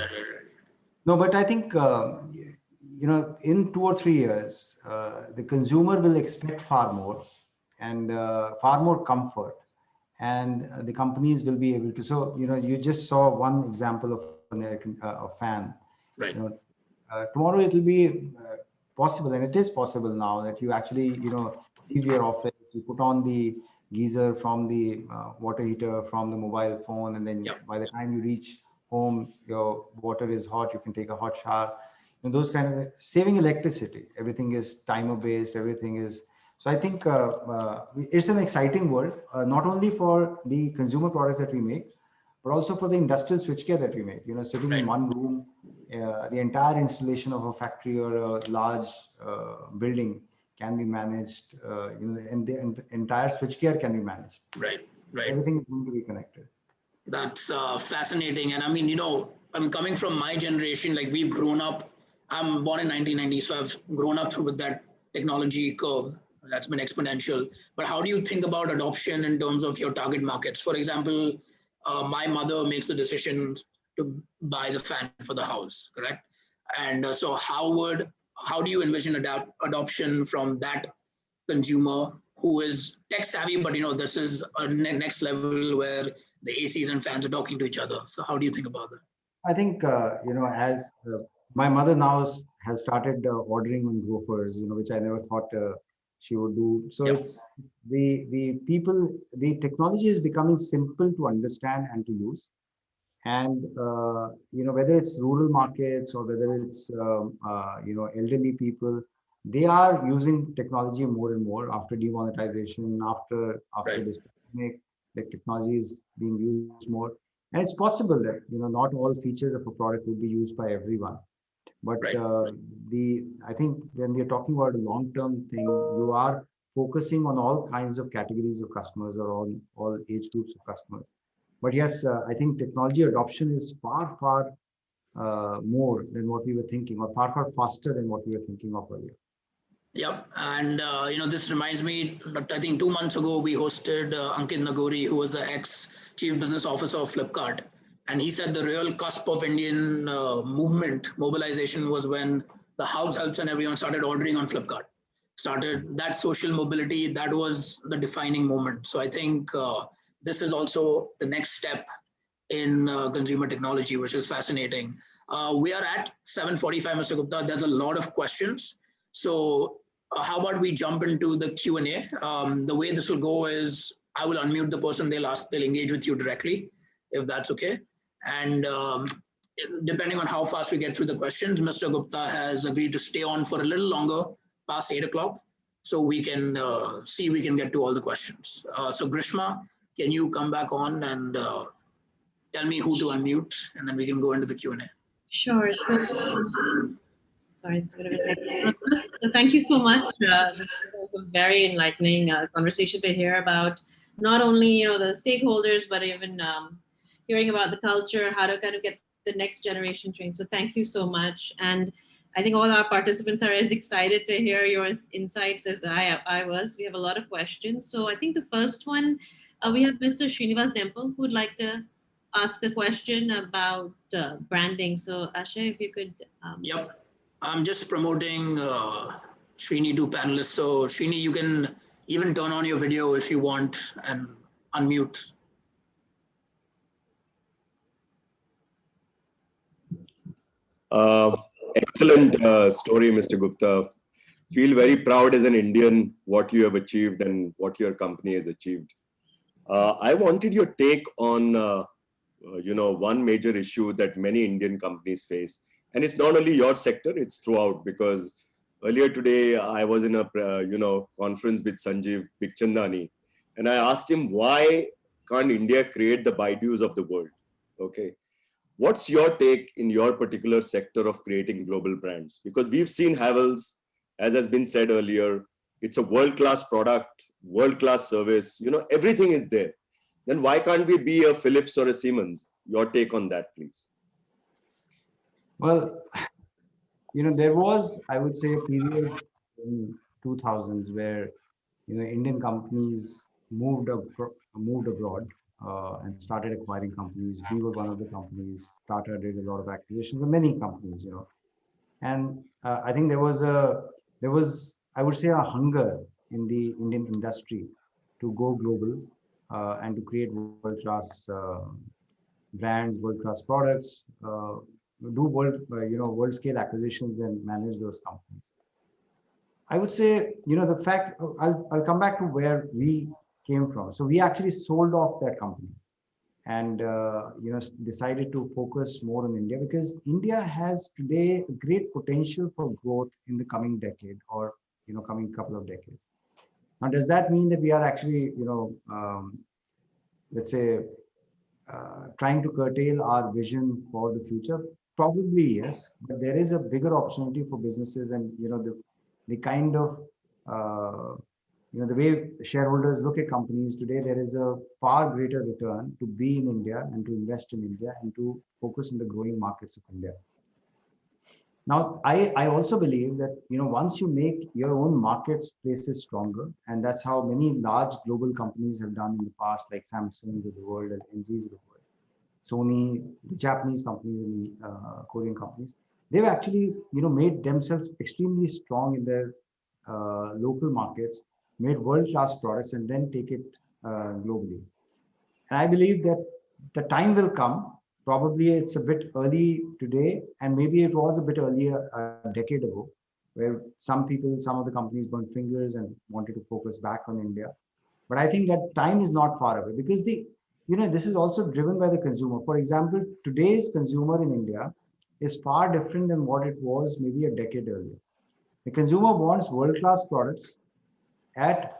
No, but I think, in 2 or 3 years, the consumer will expect far more and far more comfort. And the companies will be able to. So, you just saw one example of a fan. Right. Tomorrow it will be possible, and it is possible now, that you actually, leave your office, you put on the geyser from the water heater from the mobile phone, and then by the time you reach home, your water is hot, you can take a hot shower. And those kind of saving electricity. Everything is timer based. Everything is. So I think it's an exciting world, not only for the consumer products that we make, but also for the industrial switchgear that we make. Sitting in one room, the entire installation of a factory or a large building can be managed, and the entire switchgear can be managed. Right. Everything is going to be connected. That's fascinating. And I mean, I'm coming from my generation, like we've grown up. I'm born in 1990, so I've grown up with that technology curve that's been exponential. But how do you think about adoption in terms of your target markets? For example, my mother makes the decision to buy the fan for the house, correct? And so how do you envision adoption from that consumer who is tech savvy, but this is a next level where the ACs and fans are talking to each other. So how do you think about that? I think, as my mother now has started ordering on Grofers, which I never thought she would do. So it's the technology is becoming simple to understand and to use. And, whether it's rural markets or whether it's, elderly people, they are using technology more and more after demonetization, after this pandemic, the technology is being used more. And it's possible that, not all features of a product would be used by everyone. But I think when we're talking about a long-term thing, you are focusing on all kinds of categories of customers or on all age groups of customers. But yes, I think technology adoption is far, far more than what we were thinking, or far, far faster than what we were thinking of earlier. Yep. And, this reminds me that I think 2 months ago, we hosted Ankit Nagori, who was the ex-chief business officer of Flipkart. And he said the real cusp of Indian mobilization was when the house helps and everyone started ordering on Flipkart. Started that social mobility, that was the defining moment. So I think this is also the next step in consumer technology, which is fascinating. We are at 7:45, Mr. Gupta. There's a lot of questions. So how about we jump into the Q&A? The way this will go is I will unmute the person, they'll engage with you directly, if that's okay. And depending on how fast we get through the questions, Mr. Gupta has agreed to stay on for a little longer, past 8 o'clock, so we can see we can get to all the questions. So Grishma, can you come back on and tell me who to unmute, and then we can go into the Q&A. Sure. So, sorry, it's a bit of a technical. Thank you so much. This was a very enlightening conversation to hear about not only the stakeholders, but even hearing about the culture, how to kind of get the next generation trained. So thank you so much. And I think all our participants are as excited to hear your insights as I was. We have a lot of questions. So I think the first one, we have Mr. Srinivas Demple who would like to ask a question about branding. So Ashay, if you could. Yep. I'm just promoting Srini to panelists. So Srini, you can even turn on your video if you want and unmute. Excellent story, Mr. Gupta. Feel very proud as an Indian what you have achieved and what your company has achieved. I wanted your take on one major issue that many Indian companies face, and it's not only your sector; it's throughout. Because earlier today, I was in a conference with Sanjeev Bikhchandani, and I asked him why can't India create the Baidus of the world? Okay. What's your take in your particular sector of creating global brands? Because we've seen Havells, as has been said earlier, it's a world-class product, world-class service, everything is there. Then why can't we be a Philips or a Siemens? Your take on that, please. Well, there was, I would say, a period in 2000s where, Indian companies moved abroad and started acquiring companies. We were one of the companies. Tata did a lot of acquisitions of many companies, and I think there was, I would say, a hunger in the Indian industry to go global and to create world-class brands, world-class products, do world scale acquisitions and manage those companies. I would say, the fact, I'll come back to where we came from. So we actually sold off that company and, decided to focus more on India, because India has today a great potential for growth in the coming decade or, coming couple of decades. Now, does that mean that we are actually, let's say, trying to curtail our vision for the future? Probably yes, but there is a bigger opportunity for businesses, and the kind of the way shareholders look at companies today. There is a far greater return to be in India and to invest in India and to focus on the growing markets of India. Now, I also believe that once you make your own marketplaces stronger, and that's how many large global companies have done in the past, like Samsung of the world and LGs of the world, Sony, the Japanese companies and the Korean companies, they've actually made themselves extremely strong in their local markets, made world-class products, and then take it globally. And I believe that the time will come. Probably it's a bit early today, and maybe it was a bit earlier a decade ago, where some of the companies burnt fingers and wanted to focus back on India. But I think that time is not far away, because this is also driven by the consumer. For example, today's consumer in India is far different than what it was maybe a decade earlier. The consumer wants world-class products at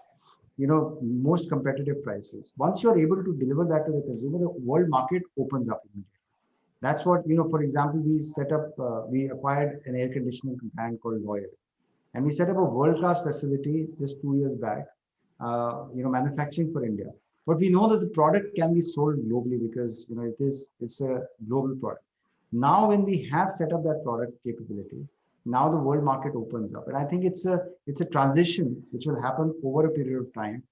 most competitive prices. Once you're able to deliver that to the consumer, the world market opens up immediately. That's what, for example, we acquired an air conditioning brand called Lloyd, and we set up a world-class facility just 2 years back, manufacturing for India. But we know that the product can be sold globally, because it's a global product. Now, when we have set up that product capability, now the world market opens up, and I think it's a transition which will happen over a period of time,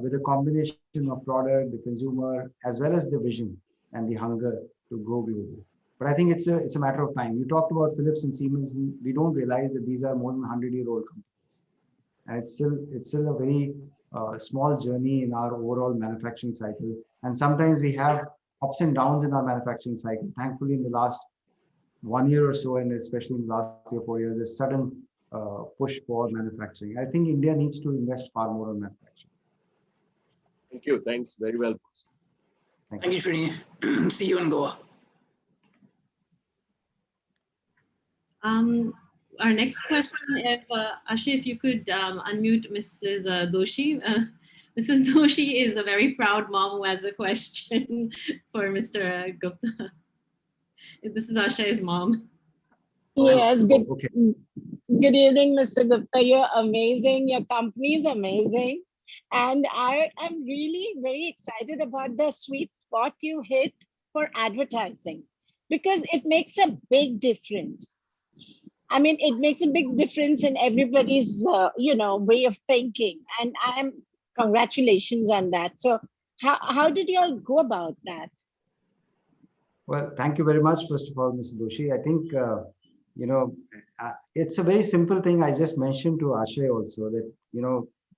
with a combination of product, the consumer, as well as the vision and the hunger to go global. But I think it's a matter of time. You talked about Philips and Siemens. We don't realize that these are more than 100-year-old companies, and it's still a very small journey in our overall manufacturing cycle. And sometimes we have ups and downs in our manufacturing cycle. Thankfully, in the last 1 year or so, and especially in the last 3 or 4 years, there's sudden push for manufacturing. I think India needs to invest far more on manufacturing. Thank you. Thanks. Very well. Thank you, Srini. See you in Goa. Our next question, if Ashay, if you could unmute Mrs. Doshi. Mrs. Doshi is a very proud mom who has a question for Mr. Gupta. This is Ashay's mom. Yes, good, Okay. good evening, Mr. Gupta. You're amazing. Your company is amazing. And I am really very excited about the sweet spot you hit for advertising. because it makes a big difference. I mean, it makes a big difference in everybody's, way of thinking. And congratulations on that. So how did you all go about that? Well, thank you very much, first of all, Mr. Doshi. I think, it's a very simple thing. I just mentioned to Ashay also that,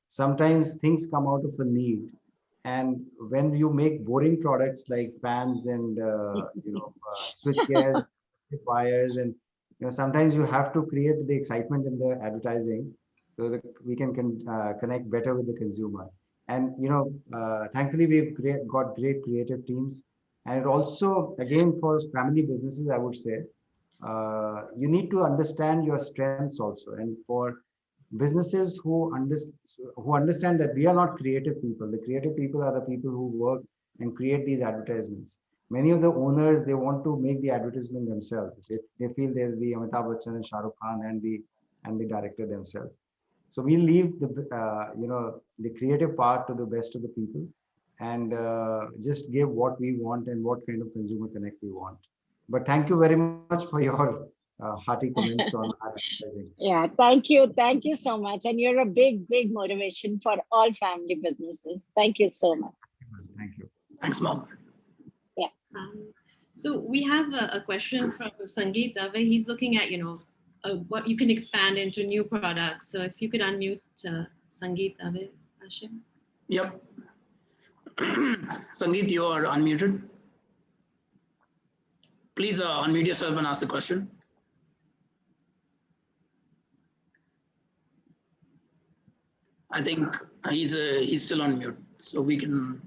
sometimes things come out of a need. And when you make boring products like fans and, switch gears, wires, and, sometimes you have to create the excitement in the advertising so that we can connect better with the consumer. And, thankfully, we've got great creative teams. And it also, again, for family businesses, I would say, you need to understand your strengths also. And for businesses who understand that we are not creative people, the creative people are the people who work and create these advertisements. Many of the owners, they want to make the advertisement themselves. They feel they're the Amitabh Bachchan and Shah Rukh Khan and the director themselves. So we leave the creative part to the best of the people, and just give what we want and what kind of consumer connect we want. But thank you very much for your hearty comments on advertising. Yeah, thank you. Thank you so much. And you're a big, big motivation for all family businesses. Thank you so much. Thank you. Thanks, Mom. Yeah. So we have a question from Sangeet where he's looking at, what you can expand into new products. So if you could unmute Sangeet Ashim. Yep. Sangeet, you are unmuted. Please unmute yourself and ask the question. I think he's still on mute, so we can.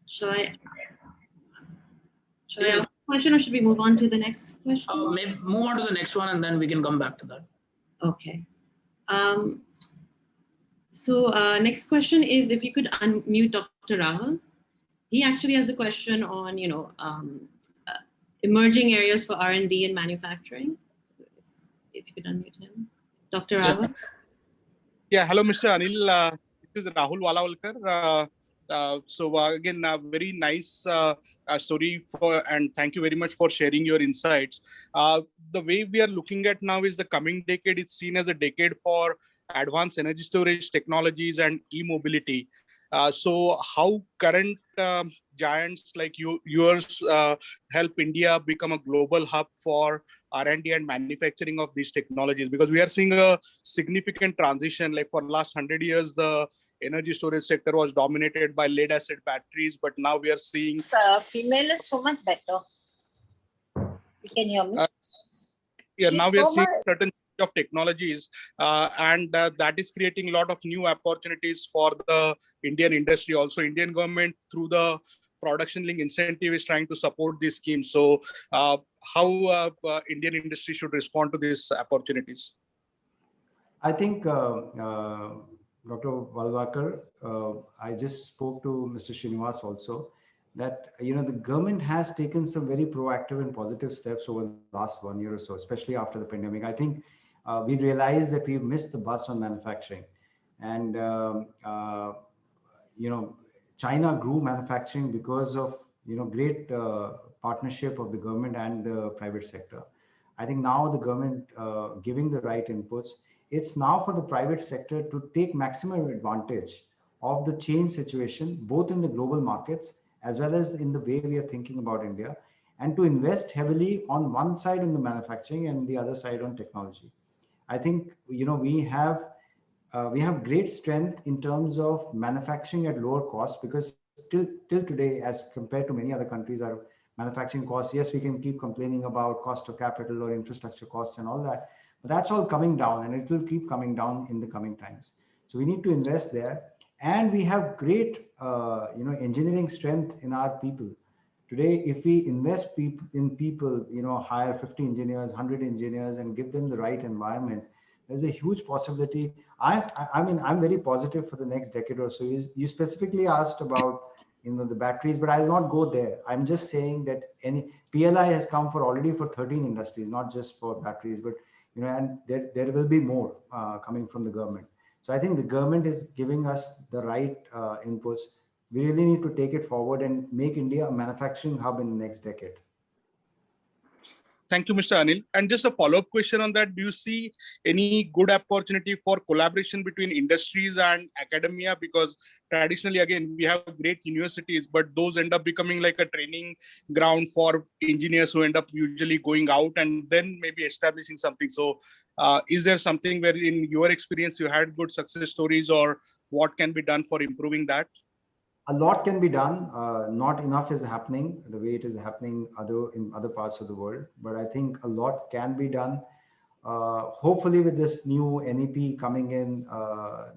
Shall I ask a question, or should we move on to the next question? Maybe move on to the next one, and then we can come back to that. Okay. So next question is if you could unmute Dr. Rahul. He actually has a question on, emerging areas for R&D and manufacturing. If you could unmute him. Dr. Rahul. Yeah, hello, Mr. Anil. This is Rahul Walawalkar. So again, a very nice story and thank you very much for sharing your insights. The way we are looking at now is the coming decade is seen as a decade for advanced energy storage technologies and e-mobility. So how current giants like yours help India become a global hub for R&D and manufacturing of these technologies? Because we are seeing a significant transition. Like for the last 100 years, the energy storage sector was dominated by lead acid batteries, but now we are seeing... Female is so much better. You can hear me? Yeah, now we are seeing certain of technologies and that is creating a lot of new opportunities for the Indian industry. Also, Indian government through the production link incentive is trying to support these schemes. So how Indian industry should respond to these opportunities? I think, Dr. Walwalkar, I just spoke to Mr. Srinivas also, that the government has taken some very proactive and positive steps over the last 1 year or so, especially after the pandemic. I think we realized that we missed the bus on manufacturing, and China grew manufacturing because of great partnership of the government and the private sector. I think now the government giving the right inputs, it's now for the private sector to take maximum advantage of the change situation, both in the global markets as well as in the way we are thinking about India, and to invest heavily on one side in the manufacturing and the other side on technology. I think we have great strength in terms of manufacturing at lower cost, because till today, as compared to many other countries, our manufacturing costs, yes, we can keep complaining about cost of capital or infrastructure costs and all that, but that's all coming down, and it will keep coming down in the coming times. So we need to invest there, and we have great engineering strength in our people. Today, if we invest in people, hire 50 engineers, 100 engineers, and give them the right environment, there's a huge possibility. I'm very positive for the next decade or so. You specifically asked about the batteries, but I'll not go there. I'm just saying that any PLI has come already for 13 industries, not just for batteries, but and there will be more coming from the government. So I think the government is giving us the right inputs. we really need to take it forward and make India a manufacturing hub in the next decade. Thank you, Mr. Anil. And just a follow-up question on that. Do you see any good opportunity for collaboration between industries and academia? Because traditionally, again, we have great universities, but those end up becoming like a training ground for engineers who end up usually going out and then maybe establishing something. So is there something where in your experience, you had good success stories, or what can be done for improving that? A lot can be done. Not enough is happening the way it is happening in other parts of the world. But I think a lot can be done. Hopefully, with this new NEP coming in,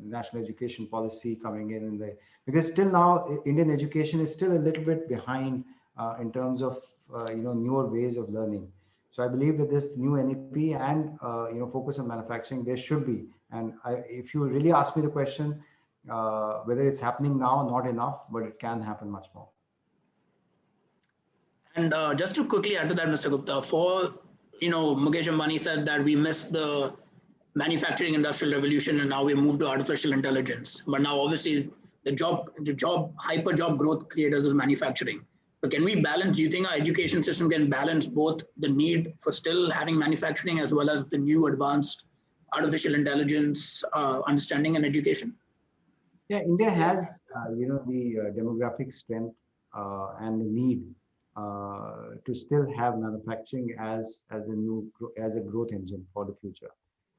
National Education Policy coming in, because still now Indian education is still a little bit behind in terms of newer ways of learning. So I believe with this new NEP and focus on manufacturing, there should be. And if you really ask me the question, whether it's happening now, not enough, but it can happen much more. And just to quickly add to that, Mr. Gupta, Mukesh Ambani said that we missed the manufacturing industrial revolution and now we moved to artificial intelligence. But now obviously the hyper job growth creators is manufacturing. So can we balance, do you think our education system can balance both the need for still having manufacturing as well as the new advanced artificial intelligence understanding and education? Yeah, India has, the demographic strength and the need to still have manufacturing as a growth engine for the future.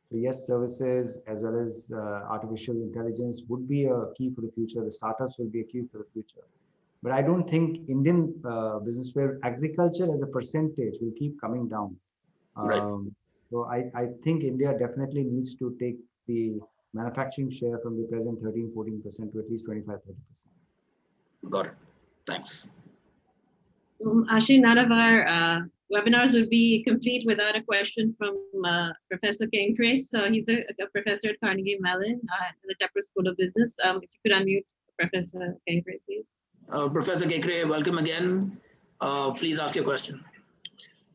So yes, services as well as artificial intelligence would be a key for the future. The startups will be a key for the future. But I don't think Indian business where agriculture as a percentage will keep coming down. Right. So I think India definitely needs to take the manufacturing share from the present 13-14% to at least 25-30%. Got it. Thanks. So Ashay, none of our webinars would be complete without a question from Professor Kenkre. So he's a professor at Carnegie Mellon at the Tepper School of Business. If you could unmute Professor Kenkre, please. Professor Kenkre, welcome again. Please ask your question.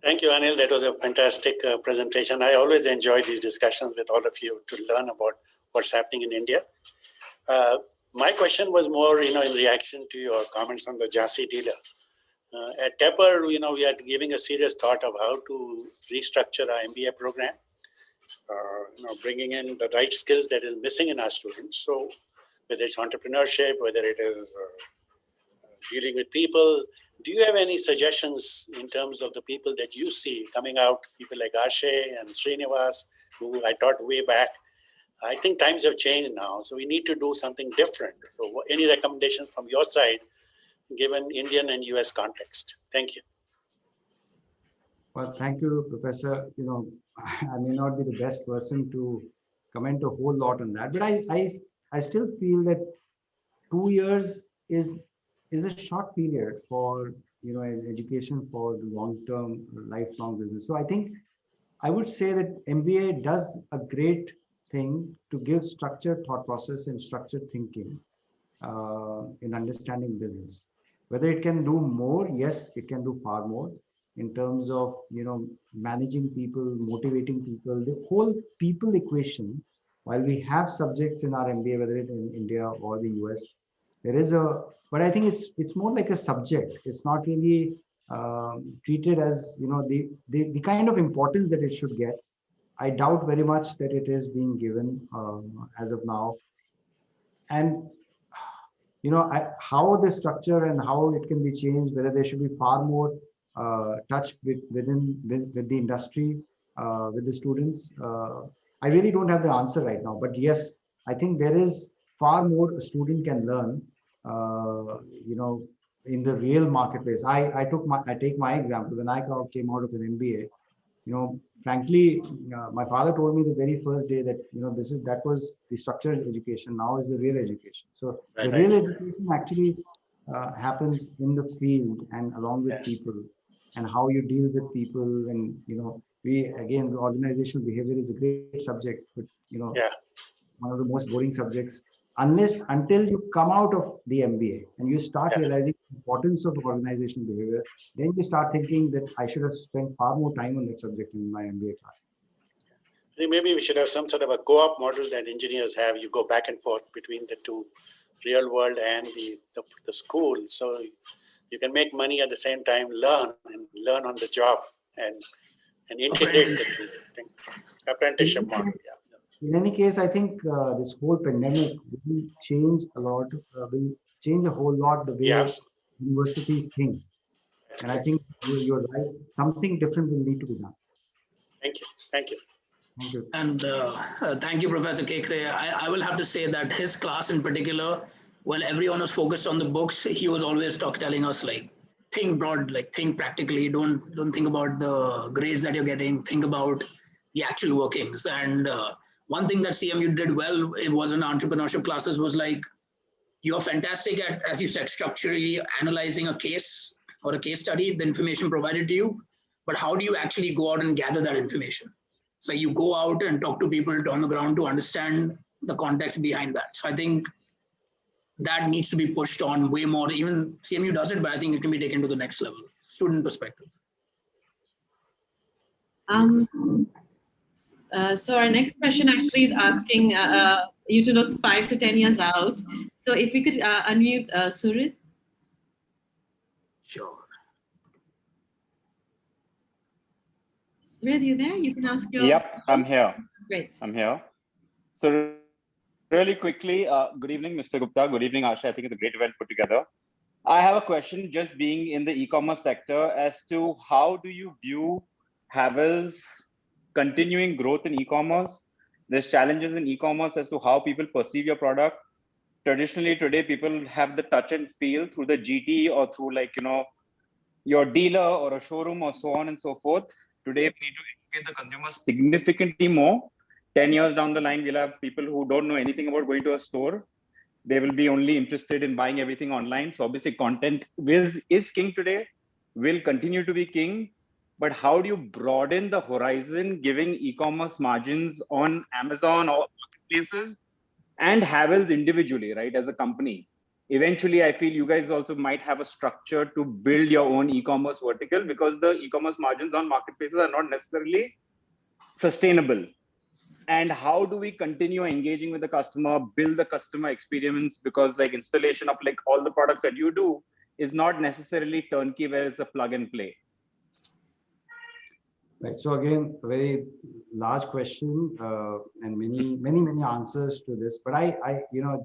Thank you, Anil. That was a fantastic presentation. I always enjoy these discussions with all of you to learn about what's happening in India. My question was more, in reaction to your comments on the Jhansi dealer. At Tepper, we are giving a serious thought of how to restructure our MBA program, bringing in the right skills that is missing in our students. So whether it's entrepreneurship, whether it is dealing with people, do you have any suggestions in terms of the people that you see coming out, people like Ashay and Srinivas, who I taught way back? I think times have changed now, so we need to do something different. So any recommendations from your side, given Indian and US context? Thank you. Well, thank you, Professor. I may not be the best person to comment a whole lot on that, but I still feel that 2 years is a short period for education for the long-term, lifelong business. So I think I would say that MBA does a great thing to give structured thought process and structured thinking in understanding business. Whether it can do more, yes, it can do far more in terms of managing people, motivating people, the whole people equation. While we have subjects in our MBA, whether it's in India or the US, there is but I think it's more like a subject. It's not really treated as the kind of importance that it should get. I doubt very much that it is being given as of now. And how the structure and how it can be changed, whether there should be far more touch with the industry, with the students. I really don't have the answer right now, but yes, I think there is far more a student can learn, in the real marketplace. I take my example. When I came out of an MBA, frankly, my father told me the very first day that that was the structured education. Now is the real education. So the real education actually happens in the field and along with people, and how you deal with people. And the organizational behavior is a great subject, but one of the most boring subjects. Until you come out of the MBA and you start realizing the importance of organizational behavior, then you start thinking that I should have spent far more time on that subject in my MBA class. I think maybe we should have some sort of a co-op model that engineers have. You go back and forth between the two real world and the school. So you can make money at the same time, learn on the job and integrate the two. I think apprenticeship model. Yeah. In any case, I think this whole pandemic will change a lot, will change a whole lot the way universities think. And I think you're right. Something different will need to be done. Thank you. Thank you. Thank you. And thank you, Professor Kekre. I will have to say that his class in particular, while everyone was focused on the books, he was always telling us like, think broad, like think practically. Don't think about the grades that you're getting. Think about the actual workings. And one thing that CMU did well, it was in entrepreneurship classes, was like, you're fantastic at, as you said, structurally analyzing a case or a case study, the information provided to you. But how do you actually go out and gather that information? So you go out and talk to people on the ground to understand the context behind that. So I think that needs to be pushed on way more. Even CMU does it, but I think it can be taken to the next level, student perspective. So our next question actually is asking you to look 5 to 10 years out. So if we could unmute Surit. Sure. Surit, you there? You can ask your... Yep, I'm here. Great. I'm here. So really quickly, good evening, Mr. Gupta. Good evening, Asha. I think it's a great event put together. I have a question, just being in the e-commerce sector, as to how do you view Havells' continuing growth in e-commerce? There's challenges in e-commerce as to how people perceive your product. Traditionally, today, people have the touch and feel through the GT or through your dealer or a showroom or so on and so forth. Today, we need to educate the consumer significantly more. 10 years down the line, we'll have people who don't know anything about going to a store. They will be only interested in buying everything online. So obviously content is king today, will continue to be king. But how do you broaden the horizon, giving e-commerce margins on Amazon or marketplaces and Havells individually, right, as a company? Eventually, I feel you guys also might have a structure to build your own e-commerce vertical, because the e-commerce margins on marketplaces are not necessarily sustainable. And how do we continue engaging with the customer, build the customer experience? Because like installation of like all the products that you do is not necessarily turnkey where it's a plug and play. Right. So again, a very large question and many answers to this. But I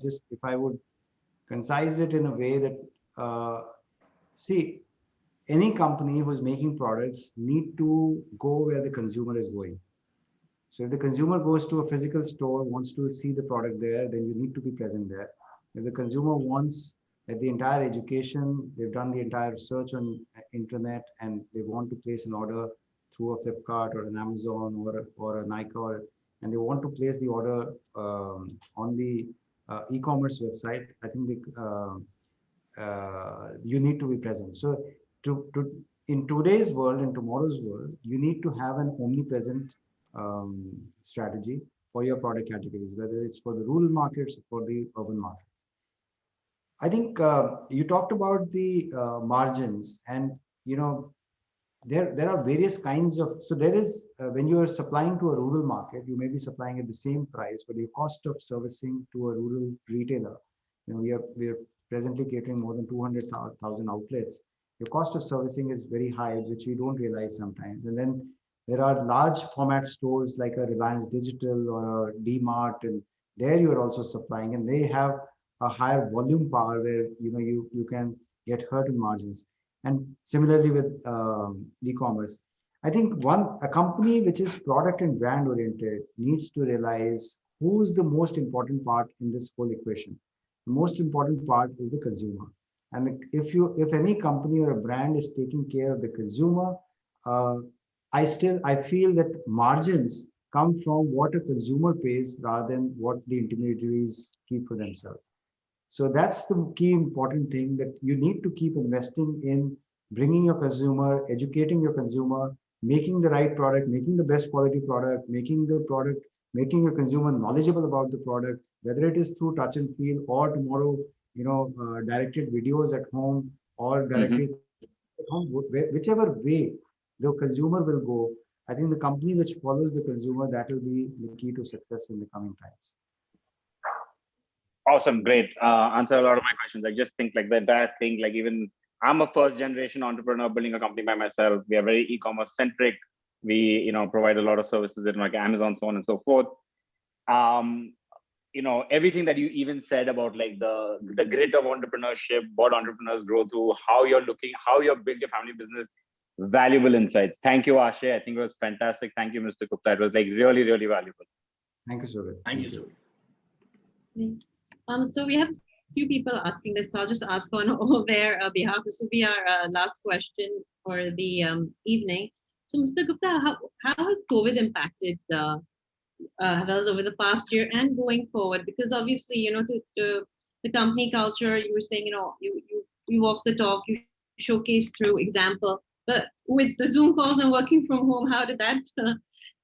just if I would concise it in a way that see, any company who's making products need to go where the consumer is going. So if the consumer goes to a physical store, wants to see the product there, then you need to be present there. If the consumer wants at the entire education, they've done the entire research on internet and they want to place an order through a Flipkart or an Amazon or a Nykaa, and they want to place the order on the e-commerce website, I think you need to be present. So in today's world and tomorrow's world, you need to have an omnipresent strategy for your product categories, whether it's for the rural markets or for the urban markets. I think you talked about the margins, and there are various kinds of, so there is when you are supplying to a rural market, you may be supplying at the same price, but your cost of servicing to a rural retailer, we are presently catering more than 200,000 outlets. Your cost of servicing is very high, which we don't realize sometimes. And then there are large format stores like a Reliance Digital or a D-Mart, and there you are also supplying, and they have a higher volume power where you can get hurt in margins. And similarly with e-commerce, I think a company which is product and brand oriented needs to realize who's the most important part in this whole equation. The most important part is the consumer. And if any company or a brand is taking care of the consumer, I feel that margins come from what a consumer pays rather than what the intermediaries keep for themselves. So that's the key important thing, that you need to keep investing in bringing your consumer, educating your consumer, making the right product, making the best quality product, making your consumer knowledgeable about the product, whether it is through touch and feel or tomorrow, directed videos at home or directed at home, whichever way the consumer will go. I think the company which follows the consumer, that will be the key to success in the coming times. Awesome, great. Answer a lot of my questions. I just think like the entire thing, like even I'm a first generation entrepreneur building a company by myself. We are very e-commerce centric. We, provide a lot of services in like Amazon, so on and so forth. Everything that you even said about like the grit of entrepreneurship, what entrepreneurs grow through, how you're build your family business, valuable insights. Thank you, Ashay. I think it was fantastic. Thank you, Mr. Gupta. It was like really, really valuable. Thank you, Suraj. Thank you, sir. So we have a few people asking this. So I'll just ask on all their behalf. This will be our last question for the evening. So, Mr. Gupta, how has COVID impacted Havells over the past year and going forward? Because obviously, to the company culture, you were saying, you walk the talk, you showcase through example. But with the Zoom calls and working from home, how did that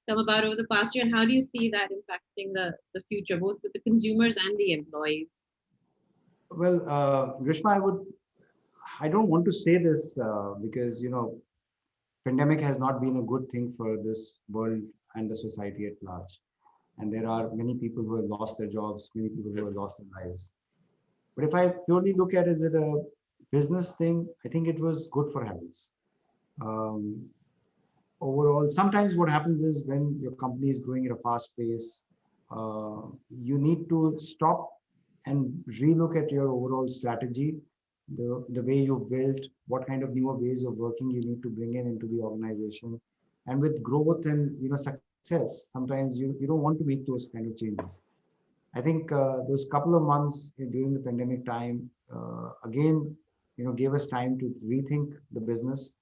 come about over the past year, and how do you see that impacting the future, both with the consumers and the employees? Well, Grishma, I don't want to say this because, pandemic has not been a good thing for this world and the society at large. And there are many people who have lost their jobs, many people who have lost their lives. But if I purely look at it as a business thing, I think it was good for Havells. Overall, sometimes what happens is when your company is growing at a fast pace, you need to stop and relook at your overall strategy, the way you built, what kind of newer ways of working you need to bring into the organization. And with growth and success, sometimes you don't want to make those kind of changes. I think those couple of months during the pandemic time, again, gave us time to rethink the business,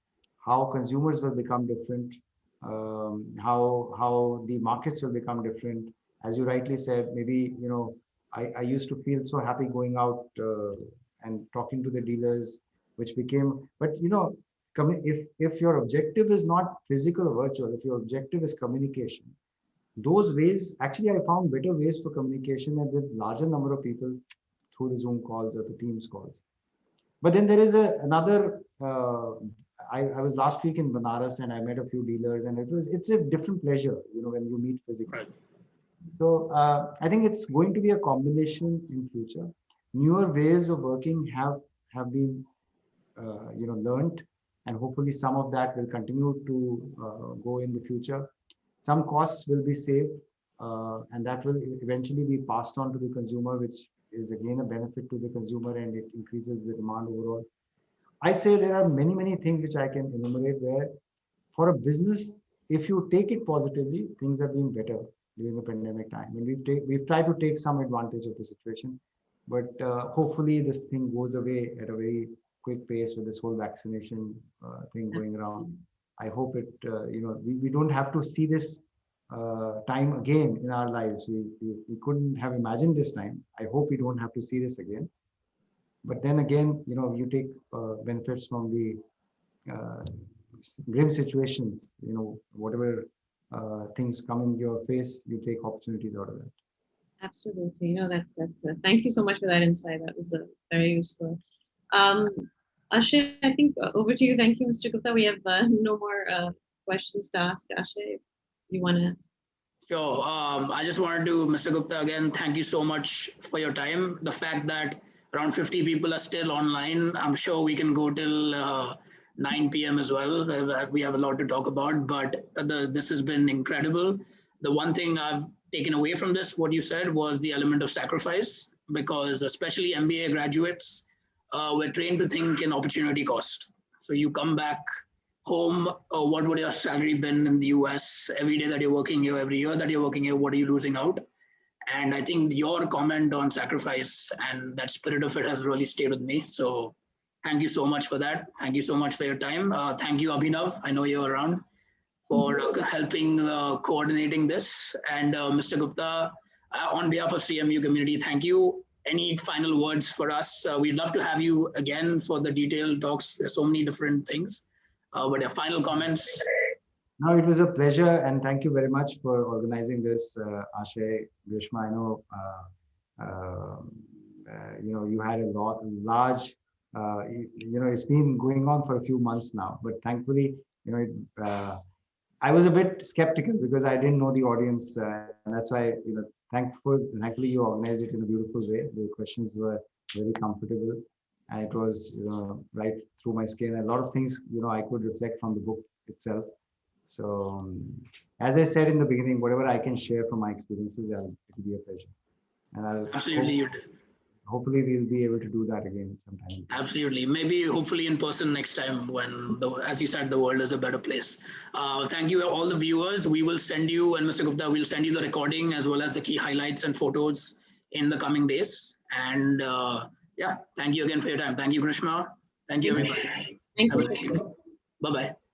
how consumers will become different, how the markets will become different. As you rightly said, maybe, I used to feel so happy going out and talking to the dealers, which became, but if your objective is not physical or virtual, if your objective is communication, those ways, actually I found better ways for communication and with larger number of people through the Zoom calls or the Teams calls. But then there is another, I was last week in Banaras and I met a few dealers, and it's a different pleasure, when you meet physically. Right. So I think it's going to be a combination in future. Newer ways of working have been, learned, and hopefully some of that will continue to go in the future. Some costs will be saved, and that will eventually be passed on to the consumer, which is again a benefit to the consumer, and it increases the demand overall. I'd say there are many, many things which I can enumerate where for a business, if you take it positively, things have been better during the pandemic time. And we've tried to take some advantage of the situation, but hopefully this thing goes away at a very quick pace with this whole vaccination thing going around. I hope it, we don't have to see this time again in our lives. We couldn't have imagined this time. I hope we don't have to see this again. But then again, you take benefits from the grim situations, whatever things come in your face, you take opportunities out of that. Absolutely. That's thank you so much for that insight. That was very useful. Ashay, I think over to you. Thank you, Mr. Gupta. We have no more questions to ask. Ashay, you want to? Sure. I just wanted to, Mr. Gupta, again, thank you so much for your time. The fact that around 50 people are still online, I'm sure we can go till 9 p.m. as well. We have a lot to talk about, but this has been incredible. The one thing I've taken away from this, what you said, was the element of sacrifice, because especially MBA graduates, we're trained to think in opportunity cost. So you come back home, what would your salary been in the US every day that you're working here, every year that you're working here, what are you losing out? And I think your comment on sacrifice and that spirit of it has really stayed with me. So thank you so much for that. Thank you so much for your time. Thank you, Abhinav. I know you're around for helping coordinating this. And Mr. Gupta, on behalf of CMU community, thank you. Any final words for us? We'd love to have you again for the detailed talks. There's so many different things. But your final comments? No, it was a pleasure, and thank you very much for organizing this, Ashay, Grishma. I know, you had a large, it's been going on for a few months now, but thankfully, I was a bit skeptical because I didn't know the audience, and that's why, thankfully you organized it in a beautiful way. The questions were very comfortable, and it was right through my skin. A lot of things I could reflect from the book itself. So as I said in the beginning, whatever I can share from my experiences, it will be a pleasure. And I'll absolutely. Hopefully we'll be able to do that again sometime. Absolutely. Maybe hopefully in person next time when, as you said, the world is a better place. Thank you all the viewers. We will send you, and Mr. Gupta, we'll send you the recording as well as the key highlights and photos in the coming days. And yeah, thank you again for your time. Thank you, Grishma. Thank you, everybody. Thank you. Bye-bye.